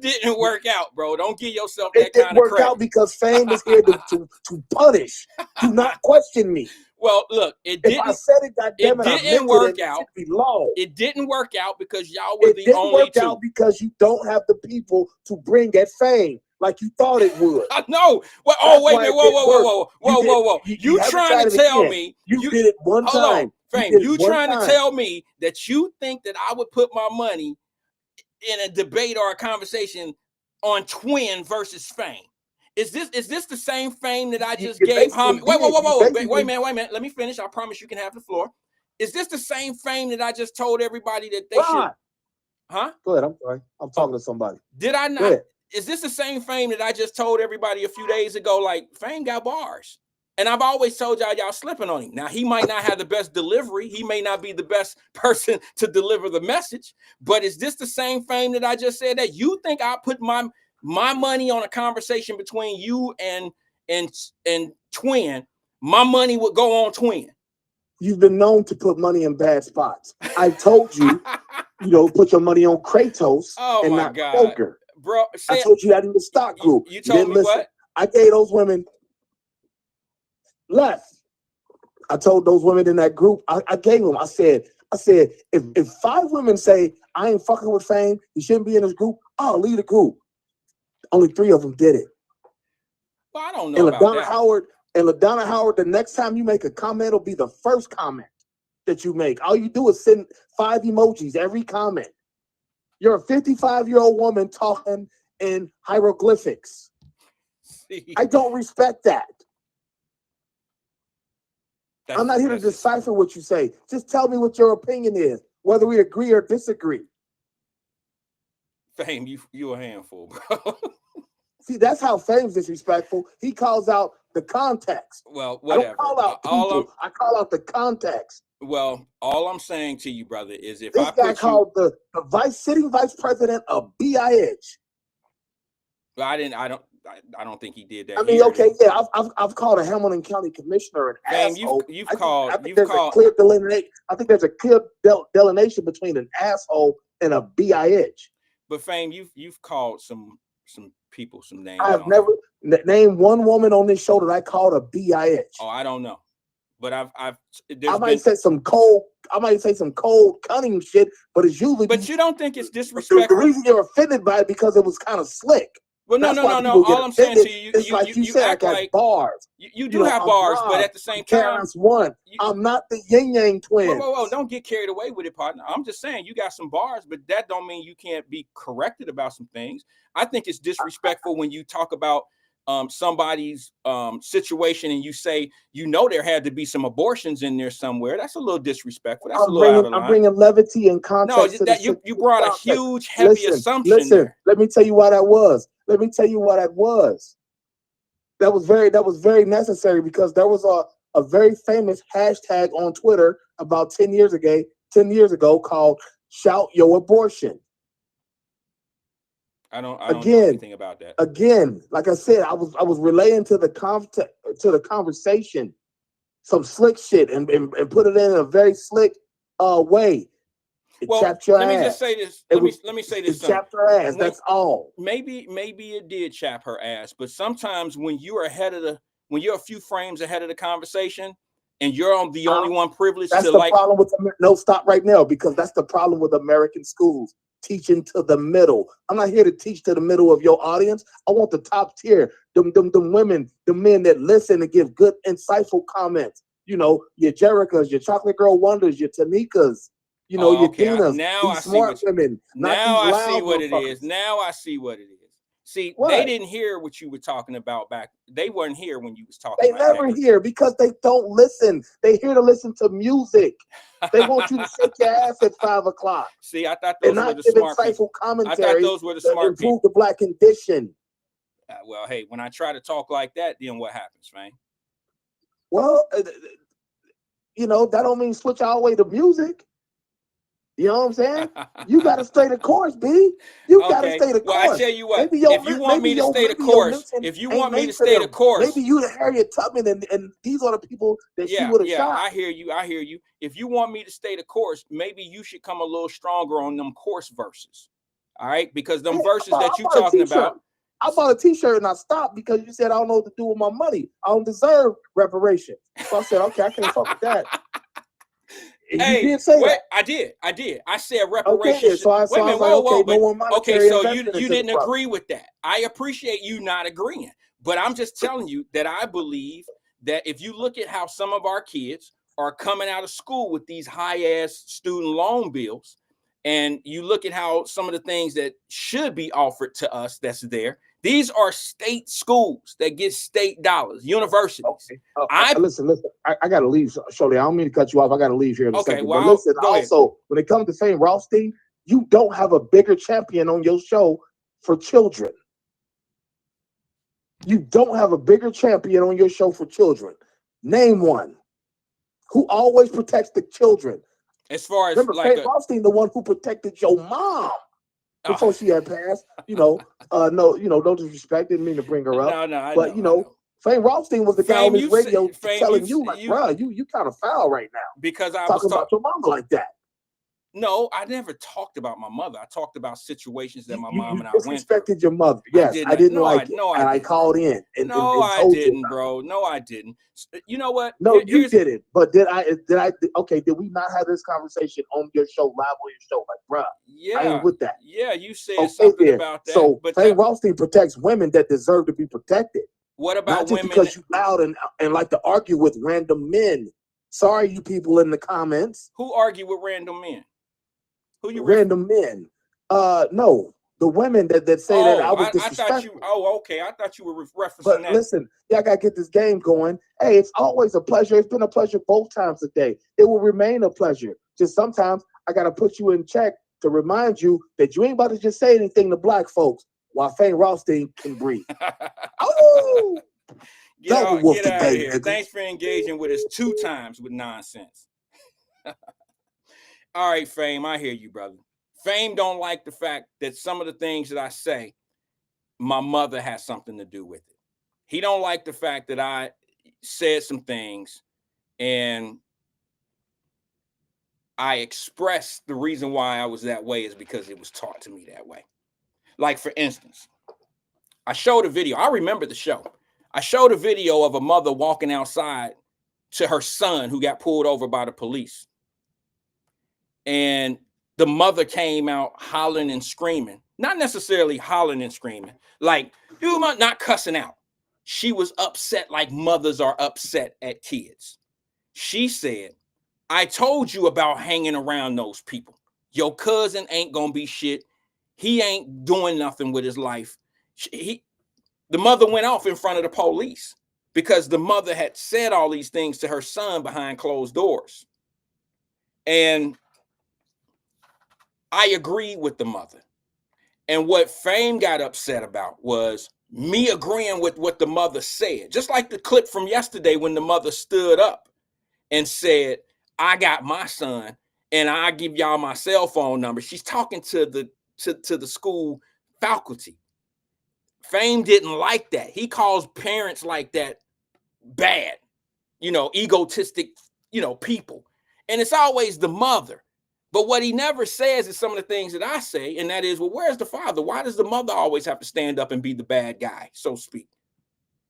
didn't work out, bro. Don't give yourself that kind of credit. It didn't work out because Fame is here to punish. Do not question me. Well, look, it didn't. If I said it, goddammit, it didn't work out. It didn't work out because y'all were the only two. It didn't work out because you don't have the people to bring at Fame like you thought it would. No. Well, oh, wait a minute. Whoa. You trying to tell me you did it one time? Hold on, Fame. You trying to tell me that you think that I would put my money in a debate or a conversation on Twin versus Fame? Is this the same Fame that I just gave homage? Wait a minute. Let me finish. I promise you can have the floor. Is this the same Fame that I just told everybody that they should? Huh? Go ahead. I'm sorry. I'm talking to somebody. Did I not? Is this the same Fame that I just told everybody a few days ago? Like, Fame got bars. And I've always told y'all slipping on him. Now, he might not have the best delivery. He may not be the best person to deliver the message. But is this the same Fame that I just said that you think I put my my money on a conversation between you and Twin, my money would go on Twin. You've been known to put money in bad spots. I told you, put your money on Kratos and not Kroger. Bro, I told you that in the stock group. You told me listen. What? I gave those women left. I told those women in that group, I gave them, I said, if 5 women say, I ain't fucking with Fame, you shouldn't be in this group, I'll leave the group. Only 3 of them did it. Well, I don't know about that. LaDonna Howard, the next time you make a comment, it'll be the first comment that you make. All you do is send 5 emojis every comment. You're a 55-year-old woman talking in hieroglyphics. See, I don't respect that. I'm not here to decipher what you say. Just tell me what your opinion is, whether we agree or disagree. Fame, you a handful, bro. See, that's how Fame's disrespectful. He calls out the context. Well, whatever. I don't call out people. I call out the context. Well, all I'm saying to you, brother, is if this guy called the sitting vice president a BIH. Well, I don't think he did that. I mean, okay, yeah, I've called a Hamilton County commissioner an asshole. I think there's a clear delineation between an asshole and a BIH. But Fame, you've called some people some names. I have never named one woman on this show that I called a BIH. Oh, I don't know, but I might say some cold cunning shit, but it's usually. But you don't think it's disrespectful? The reason you're offended by it because it was kind of slick. Well, no. All I'm saying to you, you said, act like bars. You do have bars, but at the same time, I'm not the Yin Yang twins. Whoa! Don't get carried away with it, partner. I'm just saying you got some bars, but that don't mean you can't be corrected about some things. I think it's disrespectful when you talk about somebody's situation and you say there had to be some abortions in there somewhere. That's a little disrespectful. That's a little out of line. I'm bringing levity and context. No, you brought a huge, heavy assumption. Listen, let me tell you why that was. That was very necessary because there was a very famous hashtag on Twitter about 10 years ago called "Shout Your Abortion." I don't know anything about that. Again, like I said, I was relaying to the conversation some slick shit and put it in a very slick way. Let me just say this. Let me say this. It chapped her ass. That's all. Maybe it did chap her ass, but sometimes when you're a few frames ahead of the conversation and you're the only one privileged that's to the problem with stop right now, because that's the problem with American schools. Teaching to the middle. I'm not here to teach to the middle of your audience. I want the top tier, them women, the men that listen and give good, insightful comments. Your Jericas, your Chocolate Girl Wonders, your Tanikas, your Dinas. Now I see women. Now I see what it is. Now I see what it is. See, they didn't hear what you were talking about back. They weren't here when you was talking. They never hear because they don't listen. They here to listen to music. They want you to shake your ass at 5 o'clock. See, I thought those were the smart people. Commentary. I thought those were the smart people. Improve the black condition. Well, hey, when I try to talk like that, then what happens, man? Well, that don't mean switch all the way to music. You know what I'm saying? You got to stay the course, B. You got to stay the course. Well, I tell you what, if you want me to stay the course, maybe you the Harriet Tubman and these are the people that she would have shot. I hear you. If you want me to stay the course, maybe you should come a little stronger on them course verses. All right? Because them verses that you talking about. I bought a t-shirt and I stopped because you said I don't know what to do with my money. I don't deserve reparations. So I said, okay, I can't fuck with that. Hey, you did say that. I did. I said reparations. Okay, so you didn't agree with that. I appreciate you not agreeing, but I'm just telling you that I believe that if you look at how some of our kids are coming out of school with these high-ass student loan bills, and you look at how some of the things that should be offered to us that's there, these are state schools that get state dollars, universities. Okay. Listen. I got to leave shortly. I don't mean to cut you off. I got to leave here in a second. But listen, also, when it comes to Fame Rothstein, you don't have a bigger champion on your show for children. You don't have a bigger champion on your show for children. Name one. Who always protects the children. As far as remember, Fame Rothstein, the one who protected your mom. before she had passed. No, no disrespect. Didn't mean to bring her up. No, I But know. Fame Rothstein was the guy on his radio telling you, like, you bro, you kind of foul right now. Because I talking was about your mama like that. No, I never talked about my mother. I talked about situations that my mom and I went through. Disrespected your mother. Yes, I didn't like it. And I called in. And I didn't, bro. No, I didn't. You know what? No, you didn't. But did I? Okay, did we not have this conversation on your show, live on your show? Like, bro, yeah, I ain't with that. Yeah, you said something about that. So Fame Rothstein protects women that deserve to be protected. What about not just women? Because you loud and like to argue with random men. Sorry, you people in the comments. Who argue with random men? Who you random men? No, the women that say that I was disrespectful. Okay. I thought you were referencing but that. Listen, y'all gotta get this game going. Hey, it's always a pleasure. It's been a pleasure both times today. It will remain a pleasure. Just sometimes I gotta put you in check to remind you that you ain't about to just say anything to black folks while Fame Rothstein can breathe. Oh, get out of here. Thanks for engaging with us 2 times with nonsense. All right, Fame, I hear you, brother. Fame don't like the fact that some of the things that I say, my mother has something to do with it. He don't like the fact that I said some things and I expressed the reason why I was that way is because it was taught to me that way. Like, for instance, I showed a video. I remember the show. I showed a video of a mother walking outside to her son who got pulled over by the police. And the mother came out hollering and screaming, not necessarily hollering and screaming, like, you might not cussing out. She was upset like mothers are upset at kids. She said, I told you about hanging around those people. Your cousin ain't gonna be shit. He ain't doing nothing with his life. The mother went off in front of the police because the mother had said all these things to her son behind closed doors. And I agree with the mother. And what Fame got upset about was me agreeing with what the mother said. Just like the clip from yesterday when the mother stood up and said, I got my son and I give y'all my cell phone number. She's talking to the school faculty. Fame didn't like that. He calls parents like that bad, egotistic, people. And it's always the mother. But what he never says is some of the things that I say, and that is, well, where's the father? Why does the mother always have to stand up and be the bad guy, so to speak,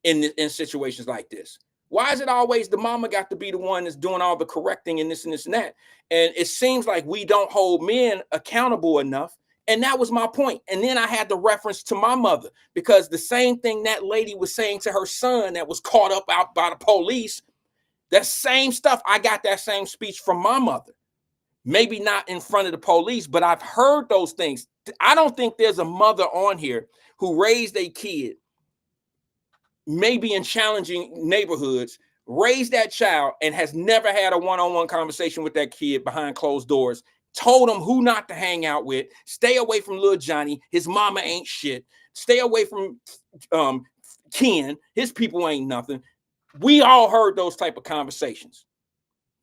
in situations like this? Why is it always the mama got to be the one that's doing all the correcting and this and this and that? And it seems like we don't hold men accountable enough. And that was my point. And then I had the reference to my mother, because the same thing that lady was saying to her son that was caught up out by the police, that same stuff, I got that same speech from my mother. Maybe not in front of the police, but I've heard those things. I don't think there's a mother on here who raised a kid, maybe in challenging neighborhoods, raised that child and has never had a one-on-one conversation with that kid behind closed doors, told him who not to hang out with, stay away from little Johnny, his mama ain't shit, stay away from Ken, his people ain't nothing. We all heard those type of conversations.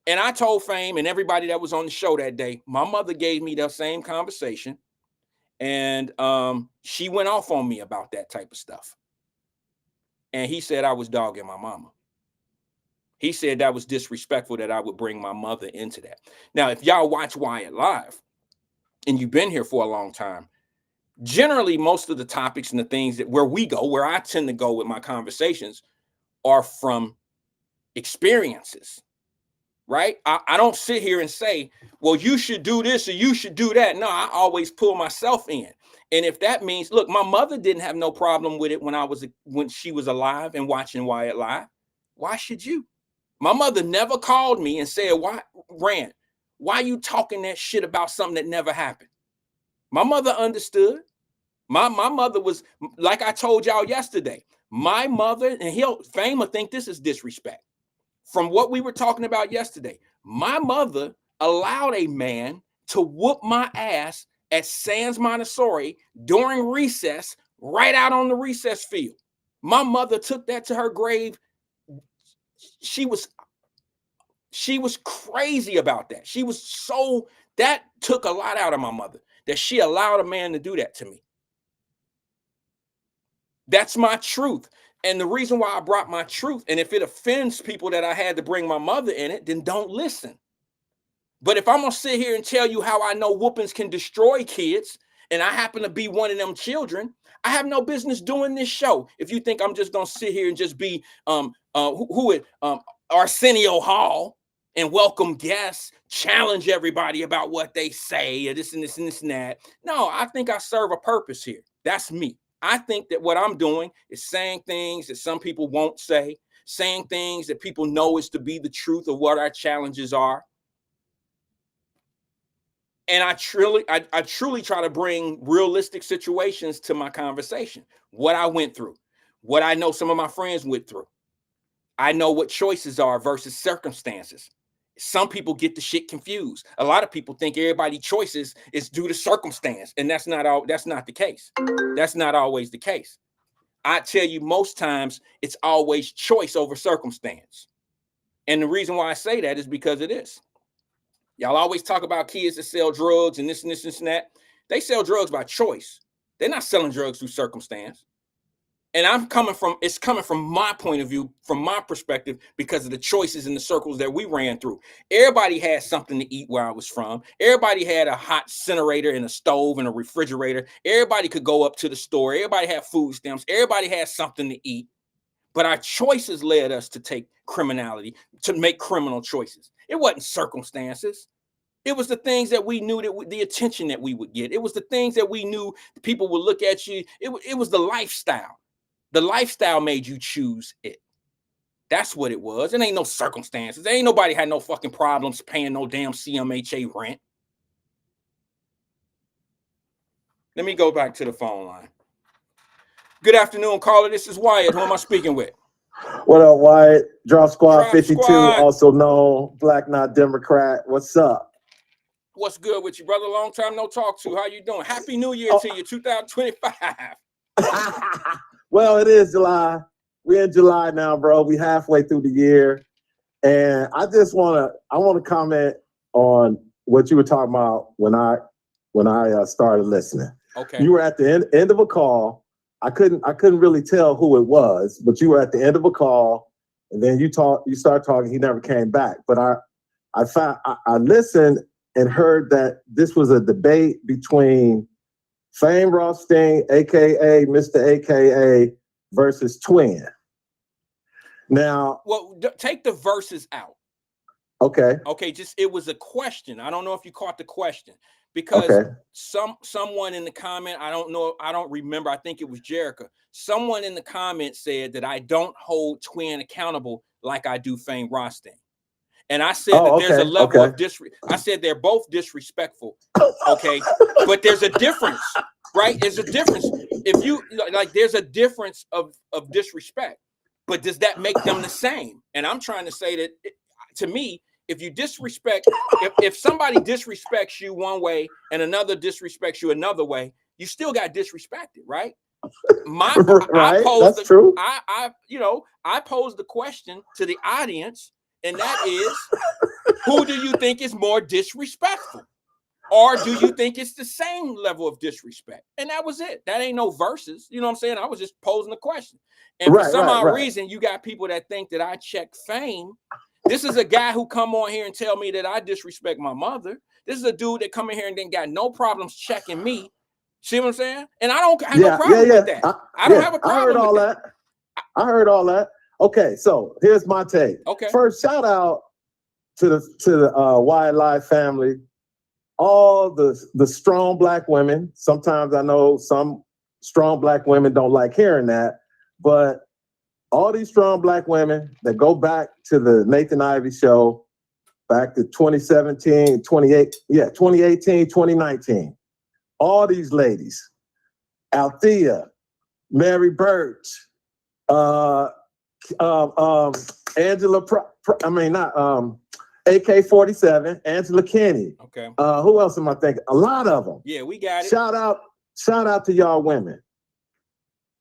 And I told Fame and everybody that was on the show that day, my mother gave me that same conversation. And she went off on me about that type of stuff. And he said I was dogging my mama. He said that was disrespectful that I would bring my mother into that. Now, if y'all watch Wyatt live and you've been here for a long time, generally most of the topics and the things that where I tend to go with my conversations are from experiences. Right? I don't sit here and say, well, you should do this or you should do that. No, I always pull myself in. And if that means, look, my mother didn't have no problem with it when she was alive and watching Wyatt live. Why should you? My mother never called me and said, why are you talking that shit about something that never happened? My mother understood. My mother was, like I told y'all yesterday, my mother, and Fame will think this is disrespect. From what we were talking about yesterday, my mother allowed a man to whoop my ass at Sands Montessori during recess, right out on the recess field. My mother took that to her grave. She was crazy about that. That took a lot out of my mother. that she allowed a man to do that to me. That's my truth. And the reason why I brought my truth, and if it offends people that I had to bring my mother in it, then don't listen. But if I'm going to sit here and tell you how I know whoopings can destroy kids, and I happen to be one of them children, I have no business doing this show. If you think I'm just going to sit here and just be Arsenio Hall and welcome guests, challenge everybody about what they say, or this and this and this and that. No, I think I serve a purpose here. That's me. I think that what I'm doing is saying things that some people won't say, saying things that people know is to be the truth of what our challenges are. And I truly try to bring realistic situations to my conversation. What I went through, what I know some of my friends went through. I know what choices are versus circumstances. Some people get the shit confused. A lot of people think everybody's choices is due to circumstance, and that's not the case. That's not always the case. I tell you, most times it's always choice over circumstance. And the reason why I say that is because it is. Y'all always talk about kids that sell drugs and this and this and that. They sell drugs by choice. They're not selling drugs through circumstance. And it's coming from my point of view, from my perspective, because of the choices and the circles that we ran through. Everybody had something to eat where I was from. Everybody had a hot incinerator and a stove and a refrigerator. Everybody could go up to the store. Everybody had food stamps. Everybody had something to eat. But our choices led us to take criminality, to make criminal choices. It wasn't circumstances. It was the things that we knew, that the attention that we would get. It was the things that we knew people would look at you. It was the lifestyle. The lifestyle made you choose it. That's what it was. It ain't no circumstances. There ain't nobody had no fucking problems paying no damn CMHA rent. Let me go back to the phone line. Good afternoon, caller. This is Wyatt. Who am I speaking with? What up, Wyatt? Drop Squad Drop 52, Squad. also known Black Not Democrat. What's up? What's good with you, brother? Long time no talk to. How you doing? Happy New Year to you, 2025. Well, it is July. We're in July now, bro. We halfway through the year. And I want to comment on what you were talking about when I started listening. Okay. You were at the end of a call. I couldn't really tell who it was, but you were at the end of a call, and then you started talking. He never came back. But I listened and heard that this was a debate between Fame Rothstein, aka Mr. AKA, versus Twin. Now, well, take the verses out. Okay. Just it was a question. I don't know if you caught the question, because someone in the comment, I don't remember. I think it was Jerica. Someone in the comment said that I don't hold Twin accountable like I do Fame Rothstein. And I said there's a level of I said they're both disrespectful. Okay. But there's a difference, right? There's a difference. If you there's a difference of disrespect, but does that make them the same? And I'm trying to say that to me, if you disrespect, if somebody disrespects you one way and another disrespects you another way, you still got disrespected, right? That's true. I posed the question to the audience, and that is, who do you think is more disrespectful? Or do you think it's the same level of disrespect? And that was it. That ain't no verses. You know what I'm saying? I was just posing a question. And for some odd reason, you got people that think that I check Fame. This is a guy who come on here and tell me that I disrespect my mother. This is a dude that come in here and then got no problems checking me. See what I'm saying? And I don't have no problem with that. I don't have a problem with that. I heard all that. Okay, so here's my take. Okay. First, shout out to the Wyatt Live family, all the strong Black women. Sometimes I know some strong Black women don't like hearing that, but all these strong Black women that go back to the Nathan Ivey show, back to 2017, 2018, 2019. All these ladies, Althea, Mary Birch, Angela, AK-47, Angela Kinney. Okay. Who else am I thinking? A lot of them. Yeah, we got it. Shout out to y'all women.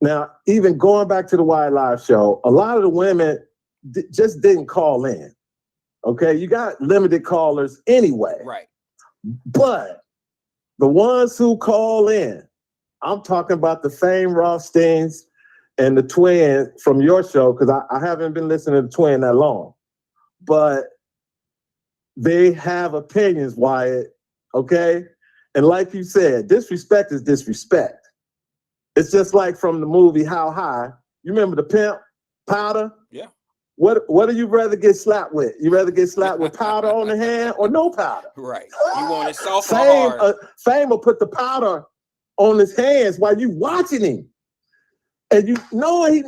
Now, even going back to the Wyatt Live show, a lot of the women just didn't call in. Okay, you got limited callers anyway. Right. But The ones who call in, I'm talking about the Fame Rothsteins and the Twin from your show, because I haven't been listening to the Twin that long. But they have opinions, Wyatt, okay? And like you said, disrespect is disrespect. It's just like from the movie How High. You remember the pimp, powder? Yeah. What do you rather get slapped with? You rather get slapped with powder on the hand or no powder? Right. You want it soft or hard. Fame will put the powder on his hands while you watching him. And you know what he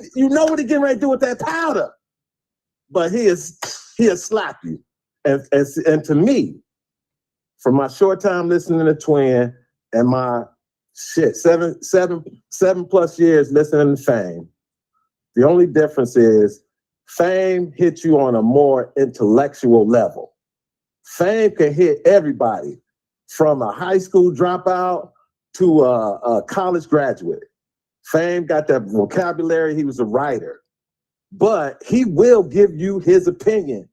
getting ready to do with that powder. But he'll slap you. And to me, from my short time listening to Twin and my seven plus years listening to Fame, the only difference is Fame hits you on a more intellectual level. Fame can hit everybody from a high school dropout to a college graduate. Fame got that vocabulary. He was a writer, but he will give you his opinion.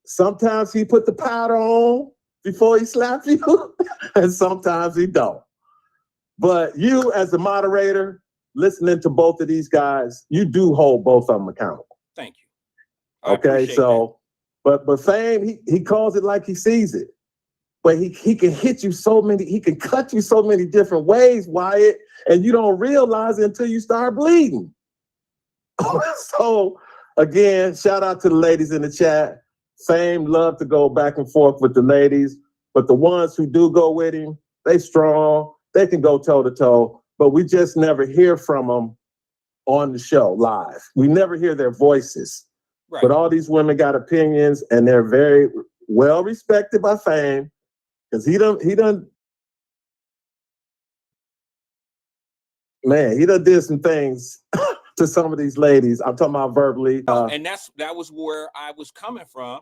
Sometimes he put the powder on before he slaps you, and sometimes he don't. But you, as a moderator, listening to both of these guys, you do hold both of them accountable. Thank you. Okay, so, but Fame, he calls it like he sees it. But he can hit you he can cut you so many different ways, Wyatt, and you don't realize it until you start bleeding. So, again, shout out to the ladies in the chat. Fame love to go back and forth with the ladies, but the ones who do go with him, they strong, they can go toe to toe, but we just never hear from them on the show live. We never hear their voices. Right. But all these women got opinions, and they're very well respected by Fame, because he done did some things to some of these ladies. I'm talking about verbally. And that was where I was coming from,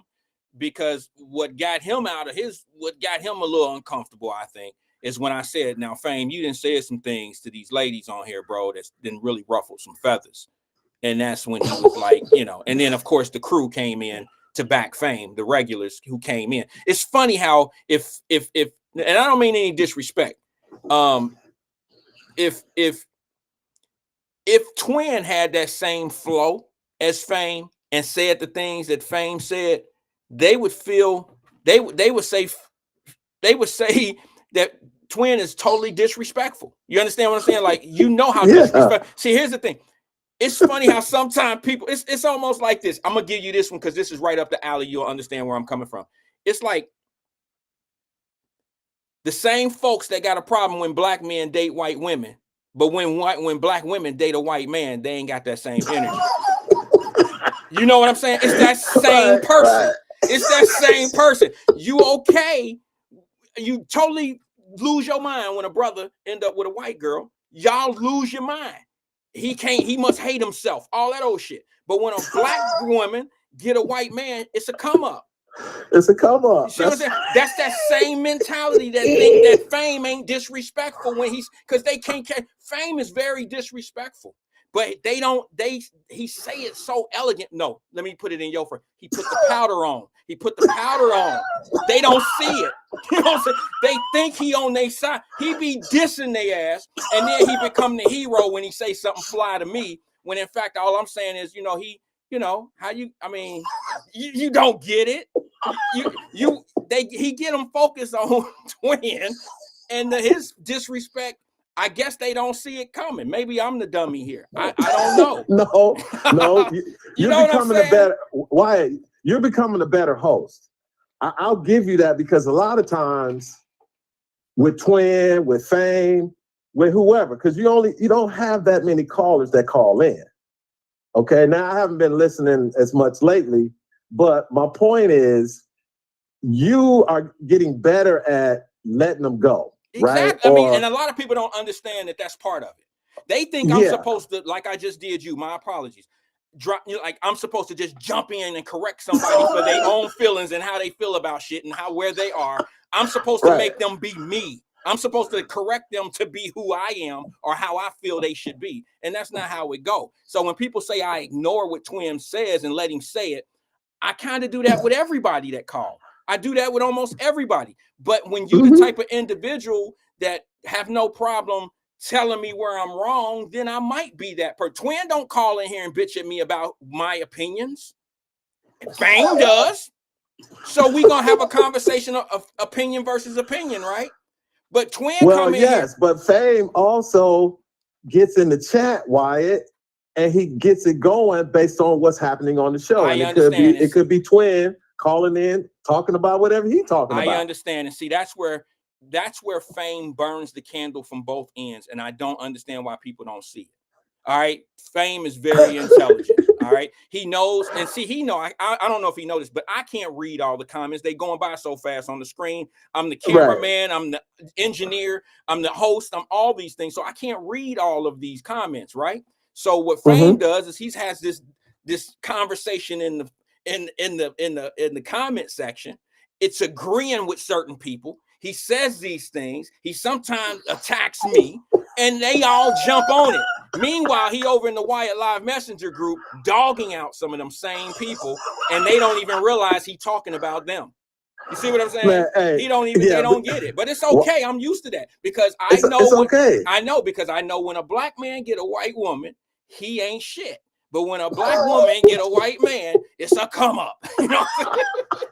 because what got him a little uncomfortable, I think, is when I said, now, Fame, you done said some things to these ladies on here, bro, that's didn't really ruffle some feathers. And that's when he was like, and then, of course, the crew came in to back Fame, the regulars who came in. It's funny how if and I don't mean any disrespect, if Twin had that same flow as Fame and said the things that Fame said, they would say that Twin is totally disrespectful. You understand what I'm saying? Like, how disrespectful. See, here's the thing. It's funny how sometimes people, it's almost like this. I'm going to give you this one because this is right up the alley. You'll understand where I'm coming from. It's like the same folks that got a problem when black men date white women, but when black women date a white man, they ain't got that same energy. You know what I'm saying? It's that same person. Right. It's that same person. You okay? You totally lose your mind when a brother end up with a white girl. Y'all lose your mind. He must hate himself, all that old shit. But when a black woman get a white man, it's a come up. It's a come up. That's that same mentality that think that Fame ain't disrespectful because they can't catch. Fame is very disrespectful, but he say it so elegant. No, let me put it in your front. He put the powder on. He put the powder on. They don't see it. You know what I'm saying? They think he on their side. He be dissing their ass, and then he become the hero when he say something fly to me. When in fact, all I'm saying is, you don't get it. He get them focused on Twin, and his disrespect. I guess they don't see it coming. Maybe I'm the dummy here. I don't know. No. You're becoming a better Wyatt. You're becoming a better host. I'll give you that, because a lot of times with Twin, with Fame, with whoever, because you don't have that many callers that call in. Okay, now I haven't been listening as much lately, but my point is, you are getting better at letting them go. Exactly. Right? And a lot of people don't understand that that's part of it. They think I'm supposed to, like I just did you, my apologies. Like I'm supposed to just jump in and correct somebody for their own feelings and how they feel about shit and where they are. I'm supposed to make them be me. I'm supposed to correct them to be who I am or how I feel they should be. And that's not how it go. So when people say I ignore what Twin says and let him say it, I kind of do that with everybody that call. I do that with almost everybody. But when you the type of individual that have no problem telling me where I'm wrong, then I might be that person. Twin don't call in here and bitch at me about my opinions. Fame does. So we gonna have a conversation of opinion versus opinion, right? But Twin come in here. But Fame also gets in the chat, Wyatt, and he gets it going based on what's happening on the show. I And understand. it could be Twin calling in, talking about whatever he's talking about. I understand. And see, that's where Fame burns the candle from both ends. And I don't understand why people don't see it. All right. Fame is very intelligent. All right. He knows, and see, I don't know if he noticed, but I can't read all the comments. They going by so fast on the screen. I'm the cameraman, I'm the engineer, I'm the host, I'm all these things. So I can't read all of these comments, right? So what Fame does is he has this conversation in the comment section. It's agreeing with certain people. He says these things. He sometimes attacks me, and they all jump on it. Meanwhile, he over in the Wyatt Live Messenger group dogging out some of them same people, and they don't even realize he talking about them. You see what I'm saying? Man, hey, they don't get it. But it's okay. I'm used to that because I know because I know when a black man get a white woman, he ain't shit. But when a black woman get a white man, it's a come up. You know,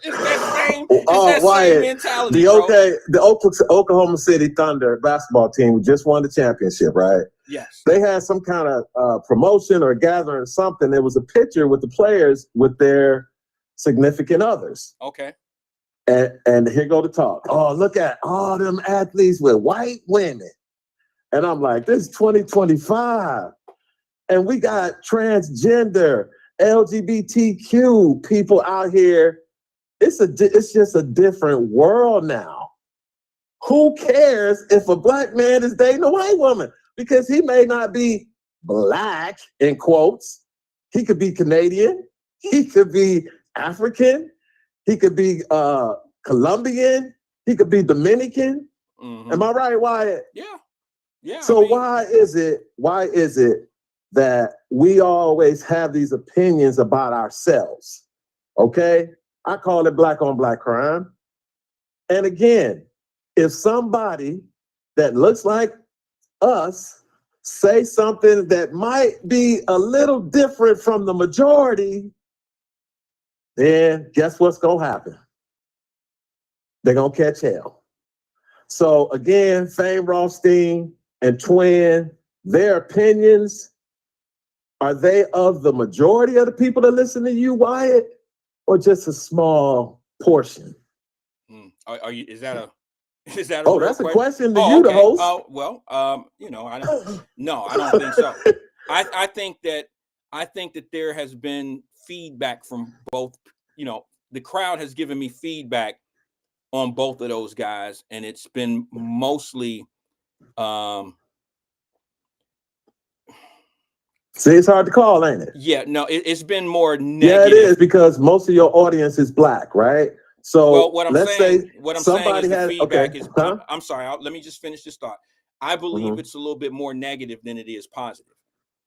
it's that same mentality. The Oklahoma City Thunder basketball team just won the championship, right? Yes. They had some kind of promotion or gathering or something. There was a picture with the players with their significant others. Okay. And here go the talk. Oh, look at all them athletes with white women. And I'm like, this is 2025. And we got transgender, LGBTQ people out here. It's just a different world now. Who cares if a black man is dating a white woman? Because he may not be black, in quotes. He could be Canadian. He could be African. He could be Colombian. He could be Dominican. Mm-hmm. Am I right, Wyatt? Yeah. Yeah. So why is it that we always have these opinions about ourselves? Okay? I call it black on black crime. And again, if somebody that looks like us say something that might be a little different from the majority, then guess what's gonna happen? They're gonna catch hell. So again, Fame Rothstein and Twin, their opinions, are they of the majority of the people that listen to you, Wyatt, or just a small portion? Are you? Is that a? Oh, that's a question to you, the host. Oh, well, I don't think so. I think that there has been feedback from both. The crowd has given me feedback on both of those guys, and it's been mostly. See, it's hard to call, ain't it? Yeah, no, it's been more negative. Yeah, it is, because most of your audience is black, right? So what I'm saying is the feedback is. I'm sorry. Let me just finish this thought. I believe it's a little bit more negative than it is positive,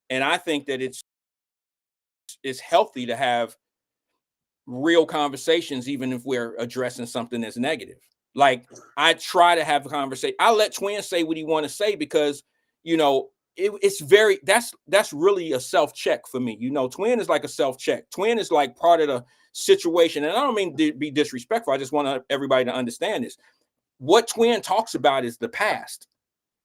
and I think that it's healthy to have real conversations, even if we're addressing something that's negative. Like, I try to have a conversation. I let Twin say what he want to say because it's very that's really a self-check for me. Twin is like a self-check. Twin is like part of the situation, and I don't mean to be disrespectful. I just want everybody to understand this. What Twin talks about is the past,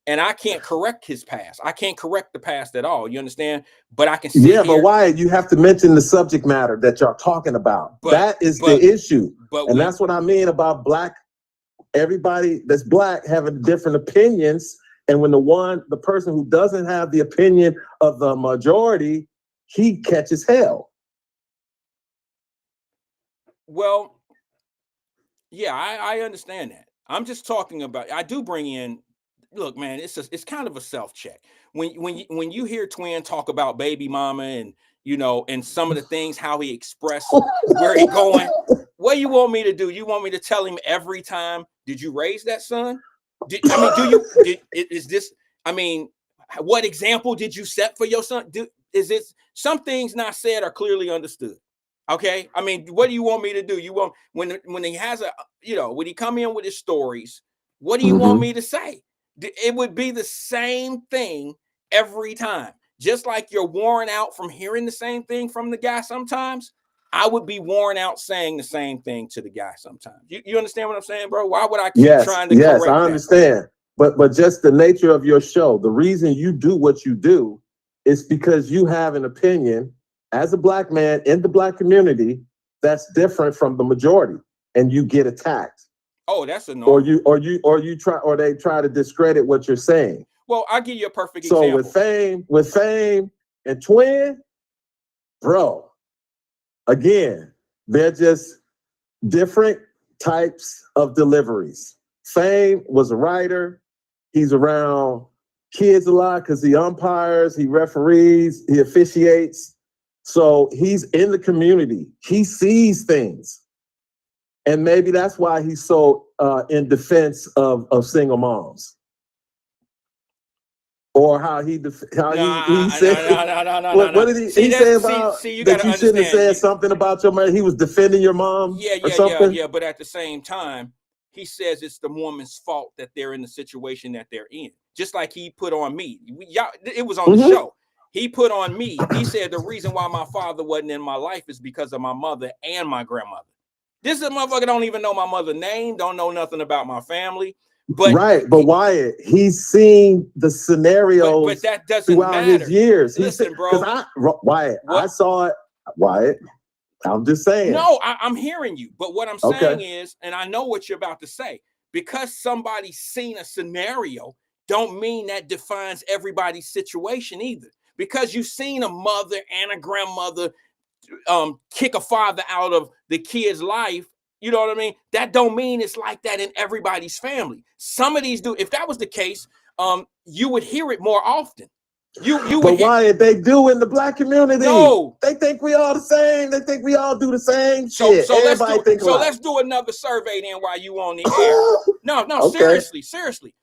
and I can't correct his past. I can't correct the past at all. You understand? But I can see. But why? You have to mention the subject matter that you're talking about. That is the issue, that's what I mean about black. Everybody that's black having different opinions. And when the person who doesn't have the opinion of the majority, he catches hell. Well, yeah, I understand that. I'm just talking about. I do bring in. Look, man, it's kind of a self-check. When you hear Twin talk about baby mama and and some of the things how he expressed where he going. What do you want me to do? You want me to tell him every time? Did you raise that son? What example did you set for your son? Is it some things not said are clearly understood? Okay. What do you want me to do? You want when he has when he come in with his stories, what do you want me to say? It would be the same thing every time. Just like you're worn out from hearing the same thing from the guy sometimes, I would be worn out saying the same thing to the guy sometimes. You understand what I'm saying, bro? Why would I keep trying to correct I that? understand. But just the nature of your show, the reason you do what you do is because you have an opinion as a black man in the black community that's different from the majority, and you get attacked. Oh, that's a norm. Or they try to discredit what you're saying. Well, I'll give you a perfect example. So with Fame and Twin, bro, again, they're just different types of deliveries. Fame was a writer. He's around kids a lot because he umpires, he referees, he officiates. So he's in the community. He sees things. And maybe that's why he's so in defense of single moms. Or how he said, what did he say about you that you shouldn't have said something about your mother? He was defending your mom or something? Yeah. But at the same time, he says it's the woman's fault that they're in the situation that they're in. Just like he put on me. It was on the show. He put on me. He said the reason why my father wasn't in my life is because of my mother and my grandmother. This motherfucker don't even know my mother's name, don't know nothing about my family. But Wyatt, he's seen the scenarios but that doesn't throughout matter. His years. Listen, bro. I saw it. Wyatt, I'm just saying. No, I'm hearing you. But what I'm saying is, and I know what you're about to say, because somebody's seen a scenario, don't mean that defines everybody's situation either. Because you've seen a mother and a grandmother kick a father out of the kid's life, you know what I mean? That don't mean it's like that in everybody's family. Some of these do. If that was the case, you would hear it more often. But Wyatt, they do in the black community. No, they think we all the same. They think we all do the same shit. So let's do another survey then while you on the air. No, okay. Seriously.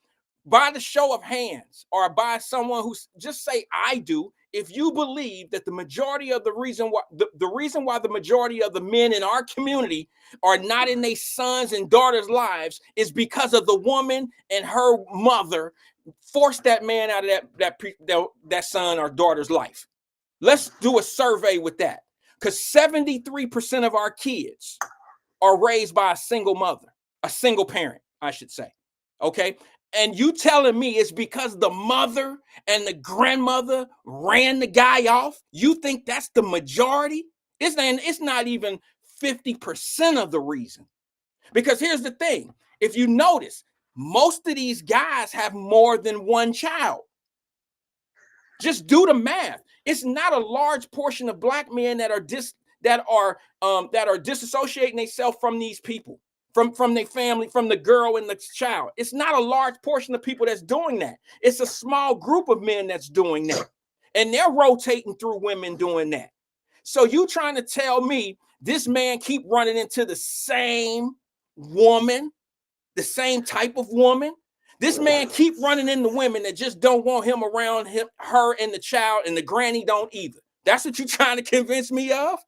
By the show of hands, or by someone who's just say I do. If you believe that the majority of the reason why the majority of the men in our community are not in their sons and daughters' lives is because of the woman and her mother forced that man out of that son or daughter's life. Let's do a survey with that, because 73% of our kids are raised by a single mother, a single parent, I should say. Okay. And you telling me it's because the mother and the grandmother ran the guy off? You think that's the majority? It's not even 50% of the reason. Because here's the thing. If you notice, most of these guys have more than one child. Just do the math. It's not a large portion of black men that are disassociating themselves from these people. From their family, from the girl and the child. It's not a large portion of people that's doing that. It's a small group of men that's doing that. And they're rotating through women doing that. So you trying to tell me this man keep running into the same woman, the same type of woman? This man keep running into women that just don't want him around her and the child, and the granny don't either. That's what you're trying to convince me of?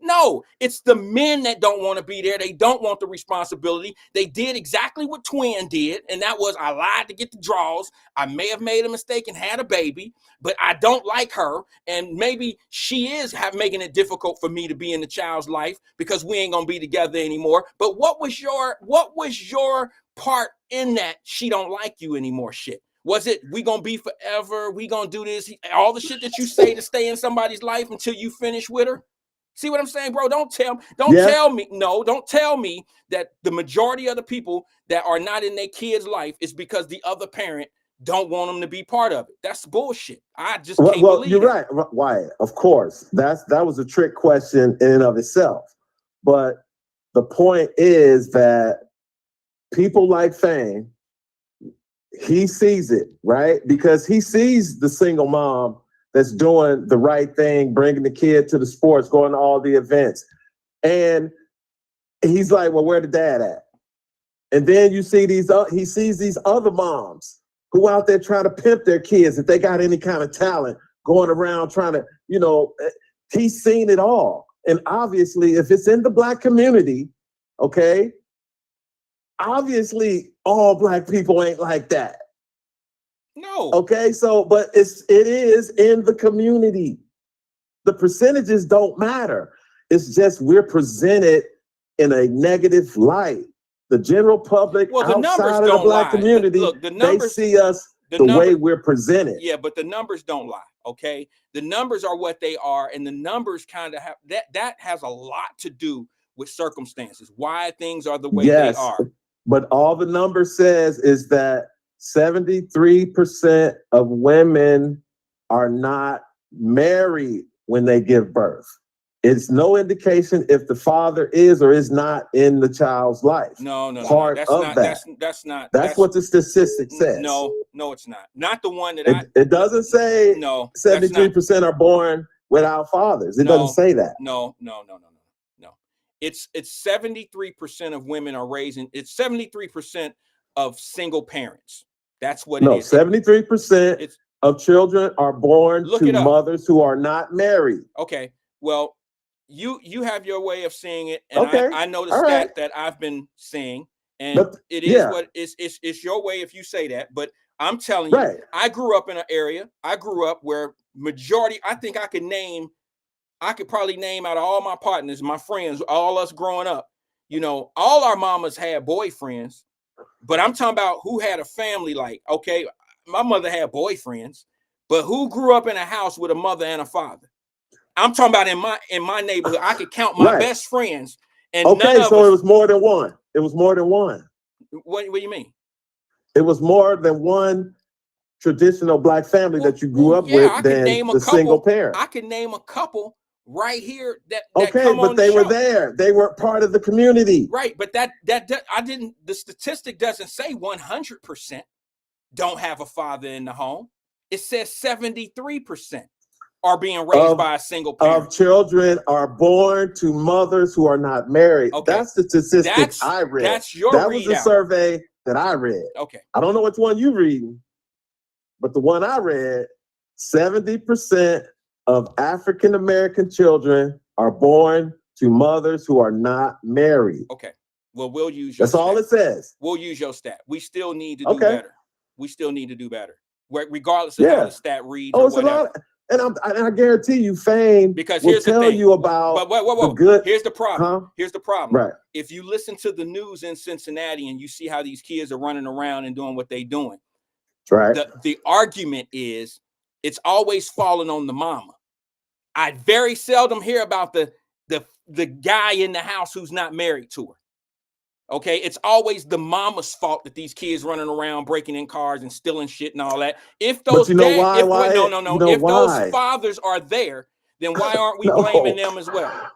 No, it's the men that don't want to be there. They don't want the responsibility. They did exactly what Twin did, and that was I lied to get the draws. I may have made a mistake and had a baby, but I don't like her, and maybe she is making it difficult for me to be in the child's life because we ain't gonna be together anymore. But what was your part in that she don't like you anymore shit? Was it we gonna be forever? We gonna do this? All the shit that you say to stay in somebody's life until you finish with her? See what I'm saying, bro? Don't tell me that the majority of the people that are not in their kid's life is because the other parent don't want them to be part of it. That's bullshit. I just can't believe you're right, Wyatt. Of course, that was a trick question in and of itself. But the point is that people like Fame, he sees it, right? Because he sees the single mom that's doing the right thing, bringing the kid to the sports, going to all the events. And he's like, well, where the dad at? And then you see he sees these other moms who out there trying to pimp their kids if they got any kind of talent, going around trying to, he's seen it all. And obviously, if it's in the black community, okay, obviously all black people ain't like that. No. Okay, so but it is in the community. The percentages don't matter. It's just we're presented in a negative light. The general public Well, the numbers outside of the don't Black lie. community, Look, the they numbers, see us the the way numbers, we're presented. yeah, but the numbers don't lie. Okay, the numbers are what they are, and the numbers kind of have that has a lot to do with circumstances, why things are the way they Yes, are. but all the number says is that 73% of women are not married when they give birth. It's no indication if the father is or is not in the child's life. No. That's not. That's what the statistic says. No, it's not. Not the one that it doesn't say no. 73% are born without fathers. It doesn't say that. No. It's 73% of women are raising. It's 73% of single parents. That's what it is. 73% of children are born to mothers who are not married. Okay. Well, you have your way of seeing it, and I know the stat that I've been seeing, and it is what it's your way if you say that. But I'm telling you, I grew up in an area. I grew up where majority. I think I could probably name out of all my partners, my friends, all us growing up. You know, all our mamas had boyfriends, but I'm talking about who had a family. Like, okay, my mother had boyfriends, but who grew up in a house with a mother and a father? I'm talking about in my neighborhood. I could count my best friends, and none of us. So it was more than one. It was more than one. What do you mean? It was more than one traditional Black family that you grew up with than the single parent. I can name a couple right here that okay, come but on they the were show. there. They were part of the community. Right, but that I didn't. The statistic doesn't say 100% don't have a father in the home. It says 73% are being raised by a single parent. Of children are born to mothers who are not married. Okay. That's the statistic I read. That was the survey that I read. Okay. I don't know which one you read, but the one I read, 70% of African American children are born to mothers who are not married. Okay. Well, we'll use your That's all it says. We'll use your stat. We still need to do better. We still need to do better. Regardless of how the stat reads or whatever. And I guarantee you, Fame because will tell you about the good. Here's the problem. Huh? Here's the problem. Right. If you listen to the news in Cincinnati and you see how these kids are running around and doing what they're doing, right? The argument is it's always falling on the mama. I very seldom hear about the guy in the house who's not married to her. Okay, it's always the mama's fault that these kids running around breaking in cars and stealing shit and all that. If those if those fathers are there, then why aren't we blaming them as well?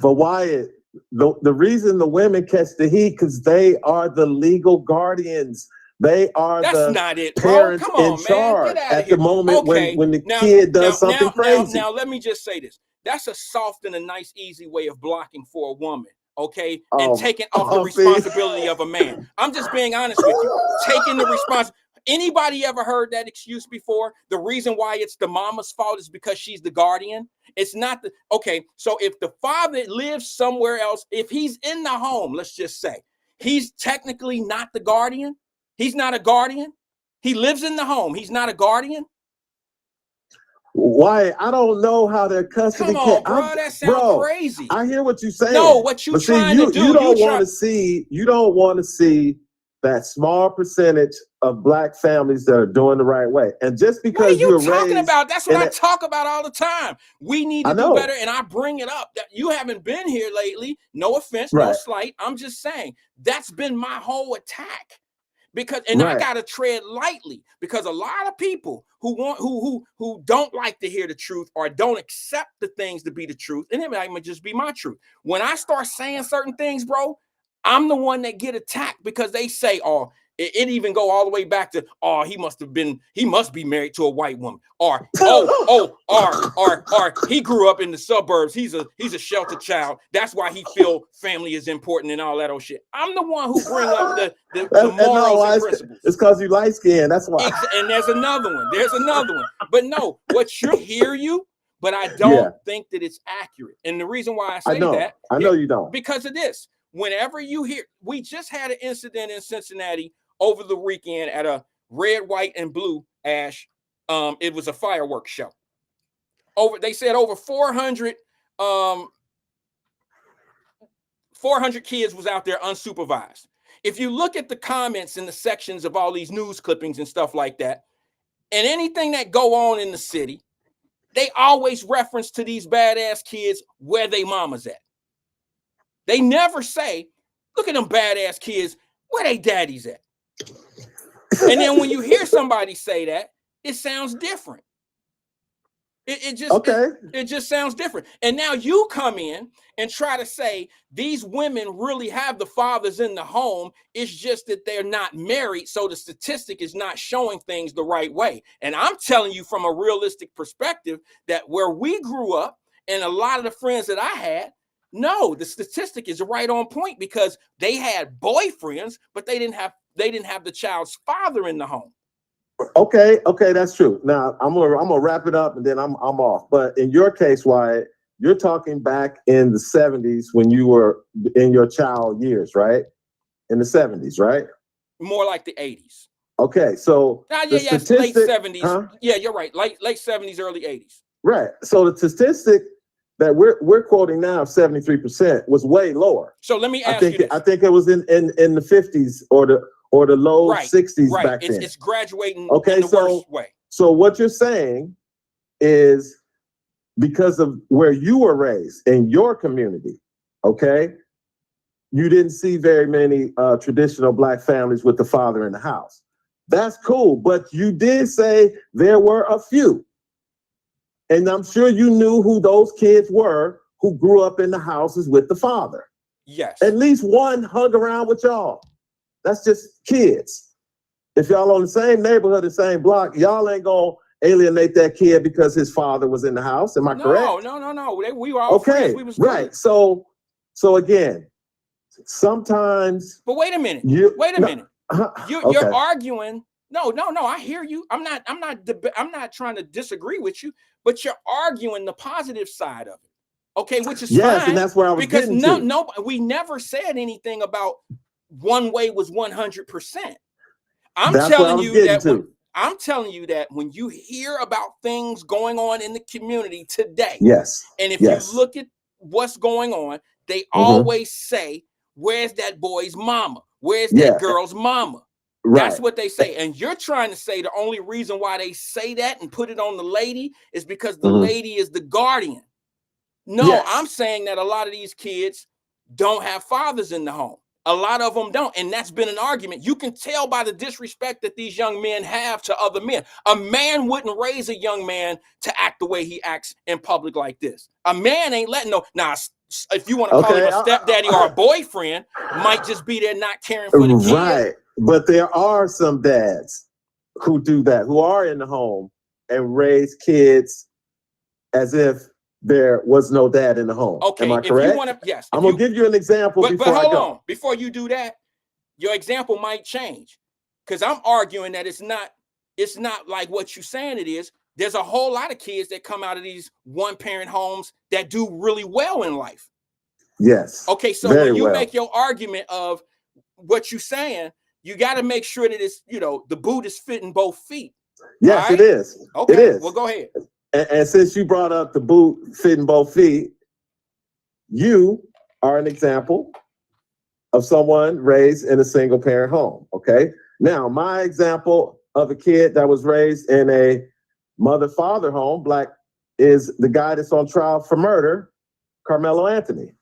But Wyatt, the reason the women catch the heat because they are the legal guardians. They are not it, parents Come on, in charge man. at the moment when the kid does something crazy. Now, let me just say this. That's a soft and a nice, easy way of blocking for a woman. Okay, and taking off the responsibility of a man. I'm just being honest with you. Taking the responsibility. Anybody ever heard that excuse before? The reason why it's the mama's fault is because she's the guardian. It's not the so if the father lives somewhere else, if he's in the home, let's just say he's technically not the guardian. He's not a guardian. He lives in the home. He's not a guardian. Why? I don't know how their custody. Come on, bro. That sounds crazy. I hear what you're saying. No, what you trying to do? You don't want to see. You don't want to see that small percentage of Black families that are doing the right way. And just because what are you talking about? That's what I talk about all the time. We need to do better, and I bring it up. That you haven't been here lately. No offense, no slight. I'm just saying that's been my whole attack. Because I gotta tread lightly because a lot of people who don't like to hear the truth or don't accept the things to be the truth, and it might just be my truth. When I start saying certain things, bro, I'm the one that get attacked because they say, "Oh, it even go all the way back to, oh, he must be married to a white woman, or he grew up in the suburbs. He's a sheltered child. That's why he feel family is important and all that old shit." I'm the one who bring up the morals and principles. It's because you light skinned. That's why. And there's another one. But no, what you hear but I don't think that it's accurate. And the reason why I say that, I know you don't, because of this. Whenever you hear, we just had an incident in Cincinnati over the weekend at red, white, and blue, Ash. It was a fireworks show. They said over 400 kids was out there unsupervised. If you look at the comments in the sections of all these news clippings and stuff like that, and anything that go on in the city, they always reference to these badass kids where they mamas at. They never say, look at them badass kids, where they daddies at. And then when you hear somebody say that, it sounds different. It just sounds different. And now you come in and try to say these women really have the fathers in the home. It's just that they're not married, so the statistic is not showing things the right way. And I'm telling you from a realistic perspective that where we grew up and a lot of the friends that I had, no, the statistic is right on point because they had boyfriends, but they didn't have the child's father in the home. Okay, that's true. Now I'm gonna wrap it up and then I'm off. But in your case, Wyatt, you're talking back in the 70s when you were in your child years, right? In the 70s, right? More like the 80s. Okay, so late 70s. Huh? Yeah, you're right. Late 70s, early 80s. Right. So the statistic that we're quoting now of 73% was way lower. So let me ask you this. I think it was in the 50s or the low 60s back then. It's graduating in the worst way. So what you're saying is because of where you were raised in your community, okay, you didn't see very many traditional Black families with the father in the house. That's cool, but you did say there were a few. And I'm sure you knew who those kids were who grew up in the houses with the father. Yes. At least one hung around with y'all. That's just kids. If y'all on the same neighborhood, the same block, y'all ain't gonna alienate that kid because his father was in the house. Am I correct? No. We were all friends. We was right. So again, sometimes. But wait a minute. You're arguing. No. I hear you. I'm not trying to disagree with you, but you're arguing the positive side of it. Okay, which is fine. And that's where I was getting to. No, we never said anything about one way was 100%. I'm telling you that when you hear about things going on in the community today, and if you look at what's going on, they always say, "Where's that boy's mama? Where's that girl's mama?" Right. That's what they say. And you're trying to say the only reason why they say that and put it on the lady is because the lady is the guardian. No, I'm saying that a lot of these kids don't have fathers in the home. A lot of them don't. And that's been an argument. You can tell by the disrespect that these young men have to other men. A man wouldn't raise a young man to act the way he acts in public like this. A man ain't letting no. Now, if you want to call him a stepdaddy or a boyfriend, might just be there not caring for the kid. Right. But there are some dads who do that, who are in the home and raise kids as if there was no dad in the home. Okay, am I correct? Yes. I'm gonna give you an example. But hold on, before you do that, your example might change, because I'm arguing that it's not like what you're saying it is. There's a whole lot of kids that come out of these one-parent homes that do really well in life. Yes. Okay, so when you make your argument of what you're saying, you got to make sure that it's, the boot is fitting both feet. Yes, right? It is. Okay, it is. Well, go ahead. And since you brought up the boot fitting both feet, you are an example of someone raised in a single parent home. Okay. Now, my example of a kid that was raised in a mother-father home, Black, is the guy that's on trial for murder, Carmelo Anthony.